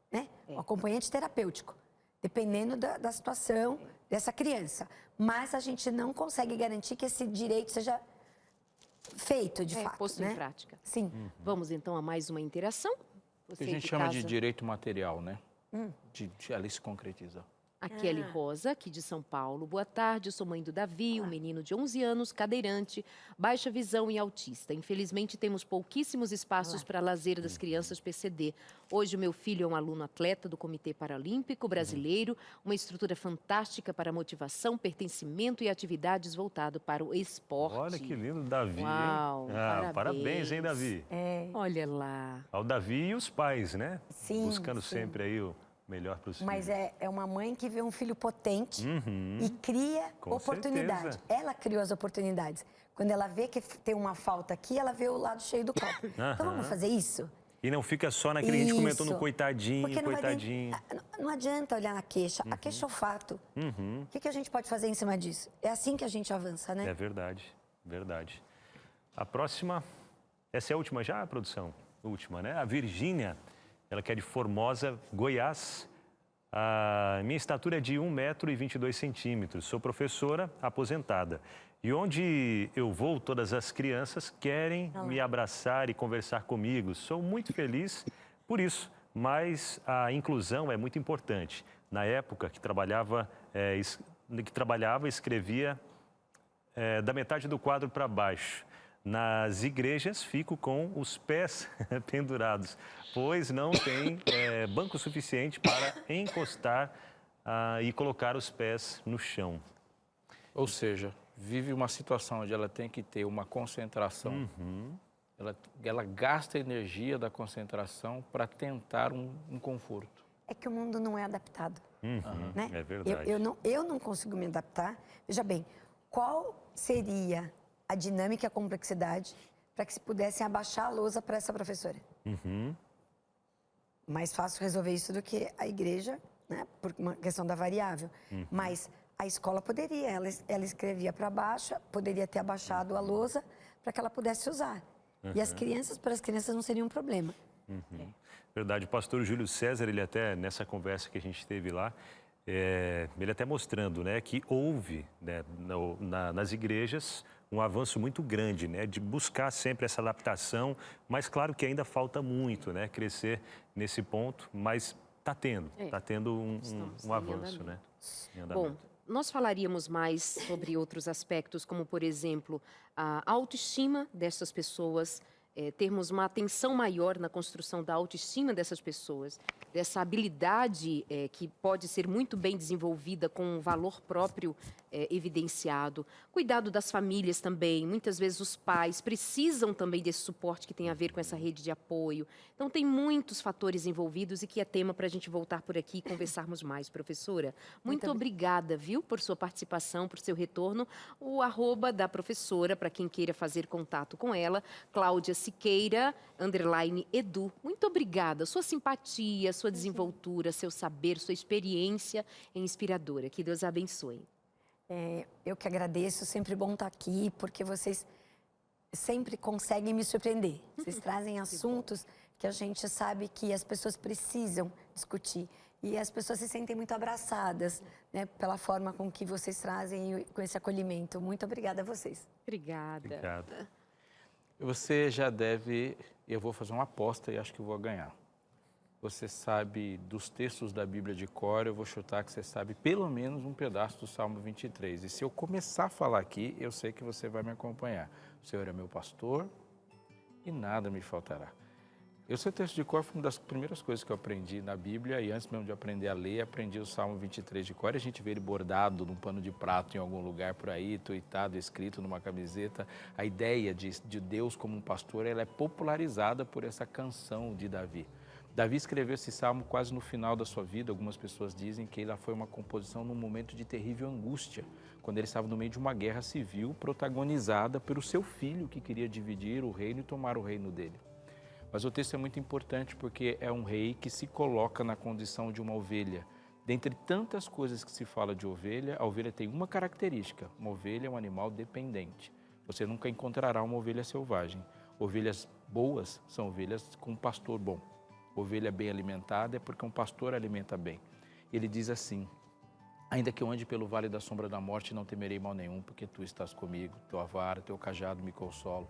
né? O acompanhante terapêutico, dependendo da situação dessa criança. Mas a gente não consegue garantir que esse direito seja feito, de fato. Posto né? em prática. Sim. Vamos, então, a mais uma interação? Que a gente chama de direito material, né? Ali se concretiza. A Kelly Rosa, aqui de São Paulo. Boa tarde, eu sou mãe do Davi, um menino de 11 anos, cadeirante, baixa visão e autista. Infelizmente, temos pouquíssimos espaços para lazer das crianças PCD. Hoje, o meu filho é um aluno atleta do Comitê Paralímpico Brasileiro, uma estrutura fantástica para motivação, pertencimento e atividades voltado para o esporte. Olha que lindo, Davi. Uau, hein? Parabéns, hein, Davi? Olha lá. Ao Davi e os pais, né? Sim, buscando sim. sempre aí o melhor para os filhos. Mas é uma mãe que vê um filho potente e cria Com oportunidade. certeza. Ela criou as oportunidades. Quando ela vê que tem uma falta aqui, ela vê o lado cheio do copo. Então vamos fazer isso? E não fica só naquele, a gente comentou no Isso. coitadinho, Porque coitadinho. não adianta olhar na queixa. A queixa é o fato. O que a gente pode fazer em cima disso? É assim que a gente avança, né? É verdade, verdade. A próxima, essa é a última já, produção? Última, né? A Virgínia, ela que é de Formosa, Goiás. A minha estatura é de 1,22 m. Sou professora aposentada. E onde eu vou, todas as crianças querem me abraçar e conversar comigo. Sou muito feliz por isso, mas a inclusão é muito importante. Na época que trabalhava, escrevia da metade do quadro para baixo. Nas igrejas fico com os pés pendurados, pois não tem banco suficiente para encostar e colocar os pés no chão. Ou seja, vive uma situação onde ela tem que ter uma concentração, ela gasta a energia da concentração para tentar um conforto. É que o mundo não é adaptado. Né? É verdade. Eu não consigo me adaptar. Veja bem, qual seria a dinâmica e a complexidade para que se pudesse abaixar a lousa para essa professora? Mais fácil resolver isso do que a igreja, né? Por uma questão da variável. Mas a escola poderia, ela escrevia para baixo, poderia ter abaixado a lousa para que ela pudesse usar. E as crianças, para as crianças não seria um problema. Verdade. O pastor Júlio César, ele até, nessa conversa que a gente teve lá, ele até mostrando, né, que houve, né, nas igrejas um avanço muito grande, né, de buscar sempre essa adaptação, mas claro que ainda falta muito, né, crescer nesse ponto, mas está tendo um avanço, né? Em andamento. Bom, nós falaríamos mais sobre outros aspectos, como, por exemplo, a autoestima dessas pessoas, termos uma atenção maior na construção da autoestima dessas pessoas, dessa habilidade que pode ser muito bem desenvolvida com um valor próprio evidenciado. Cuidado das famílias também. Muitas vezes os pais precisam também desse suporte que tem a ver com essa rede de apoio. Então, tem muitos fatores envolvidos e que é tema para a gente voltar por aqui e conversarmos mais, professora. Muito obrigada, viu, por sua participação, por seu retorno. O @ da professora, para quem queira fazer contato com ela, Cláudia Siqueira, _edu. Muito obrigada. Sua simpatia, sua desenvoltura, seu saber, sua experiência é inspiradora. Que Deus abençoe. Eu que agradeço, sempre bom estar aqui, porque vocês sempre conseguem me surpreender. Vocês trazem assuntos que a gente sabe que as pessoas precisam discutir. E as pessoas se sentem muito abraçadas, né, pela forma com que vocês trazem, com esse acolhimento. Muito obrigada a vocês. Obrigada. Obrigado. Você já deve, eu vou fazer uma aposta e acho que eu vou ganhar. Você sabe dos textos da Bíblia de cor, eu vou chutar que você sabe pelo menos um pedaço do Salmo 23. E se eu começar a falar aqui, eu sei que você vai me acompanhar. O Senhor é meu pastor e nada me faltará. Eu sei o texto de cor, foi uma das primeiras coisas que eu aprendi na Bíblia, e antes mesmo de aprender a ler, aprendi o Salmo 23 de cor, e a gente vê ele bordado num pano de prato em algum lugar por aí, tuitado, escrito numa camiseta. A ideia de Deus como um pastor, ela é popularizada por essa canção de Davi. Davi escreveu esse salmo quase no final da sua vida. Algumas pessoas dizem que ela foi uma composição num momento de terrível angústia, quando ele estava no meio de uma guerra civil protagonizada pelo seu filho, que queria dividir o reino e tomar o reino dele. Mas o texto é muito importante porque é um rei que se coloca na condição de uma ovelha. Dentre tantas coisas que se fala de ovelha, a ovelha tem uma característica: uma ovelha é um animal dependente. Você nunca encontrará uma ovelha selvagem. Ovelhas boas são ovelhas com um pastor bom. Ovelha bem alimentada é porque um pastor alimenta bem. Ele diz assim: ainda que eu ande pelo vale da sombra da morte, não temerei mal nenhum, porque tu estás comigo, tua vara, teu cajado me consolam.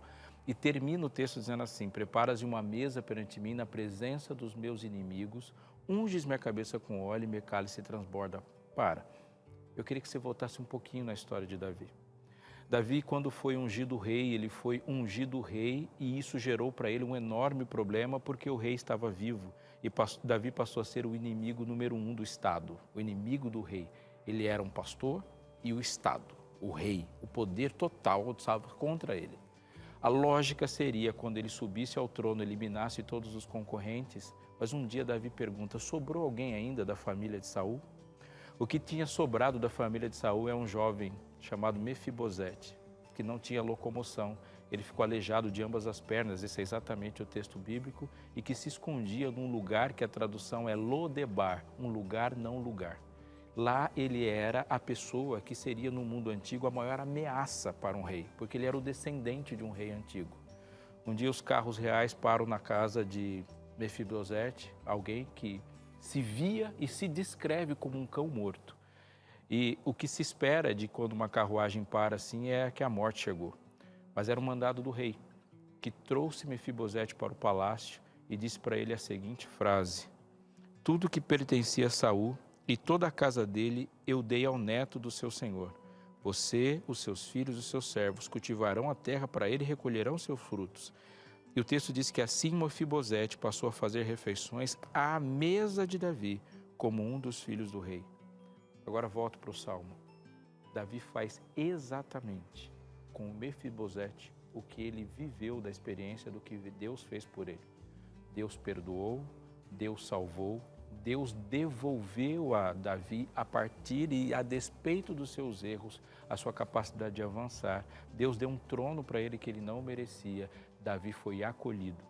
E termina o texto dizendo assim: preparas uma mesa perante mim na presença dos meus inimigos, unges minha cabeça com óleo e meu cálice transborda. Eu queria que você voltasse um pouquinho na história de Davi. Davi, quando foi ungido rei, ele foi ungido rei, e isso gerou para ele um enorme problema, porque o rei estava vivo e Davi passou a ser o inimigo número 1 do Estado, o inimigo do rei. Ele era um pastor e o Estado, o rei, o poder total estava contra ele. A lógica seria, quando ele subisse ao trono, eliminasse todos os concorrentes, mas um dia Davi pergunta: sobrou alguém ainda da família de Saul? O que tinha sobrado da família de Saul é um jovem chamado Mefibosete, que não tinha locomoção. Ele ficou aleijado de ambas as pernas, esse é exatamente o texto bíblico, e que se escondia num lugar que a tradução é Lodebar, um lugar não lugar. Lá ele era a pessoa que seria no mundo antigo a maior ameaça para um rei, porque ele era o descendente de um rei antigo. Um dia os carros reais param na casa de Mefibosete, alguém que se via e se descreve como um cão morto. E o que se espera de quando uma carruagem para assim é que a morte chegou. Mas era um mandado do rei, que trouxe Mefibosete para o palácio e disse para ele a seguinte frase: tudo que pertencia a Saul e toda a casa dele eu dei ao neto do seu senhor. Você, os seus filhos e os seus servos cultivarão a terra para ele e recolherão seus frutos. E o texto diz que assim Mefibosete passou a fazer refeições à mesa de Davi, como um dos filhos do rei. Agora volto para o Salmo. Davi faz exatamente com Mefibosete o que ele viveu da experiência do que Deus fez por ele. Deus perdoou, Deus salvou, Deus devolveu a Davi a partir e a despeito dos seus erros, a sua capacidade de avançar. Deus deu um trono para ele que ele não merecia. Davi foi acolhido.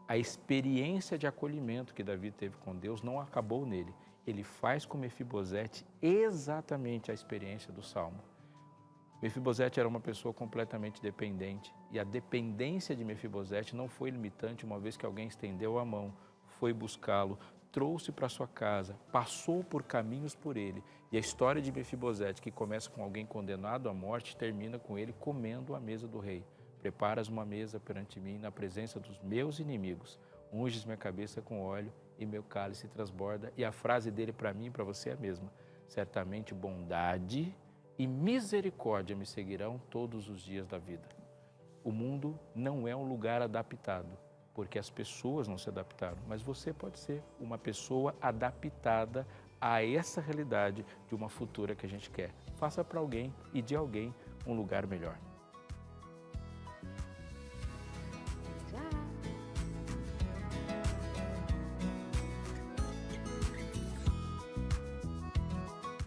A experiência de acolhimento que Davi teve com Deus não acabou nele. Ele faz com Mefibosete exatamente a experiência do Salmo. Mefibosete era uma pessoa completamente dependente e a dependência de Mefibosete não foi limitante uma vez que alguém estendeu a mão, foi buscá-lo, trouxe para sua casa, passou por caminhos por ele. E a história de Mefibosete, que começa com alguém condenado à morte, termina com ele comendo à mesa do rei. Preparas uma mesa perante mim na presença dos meus inimigos. Unges minha cabeça com óleo e meu cálice transborda. E a frase dele para mim e para você é a mesma. Certamente bondade e misericórdia me seguirão todos os dias da vida. O mundo não é um lugar adaptado, porque as pessoas não se adaptaram, mas você pode ser uma pessoa adaptada a essa realidade de uma futura que a gente quer. Faça para alguém e de alguém um lugar melhor.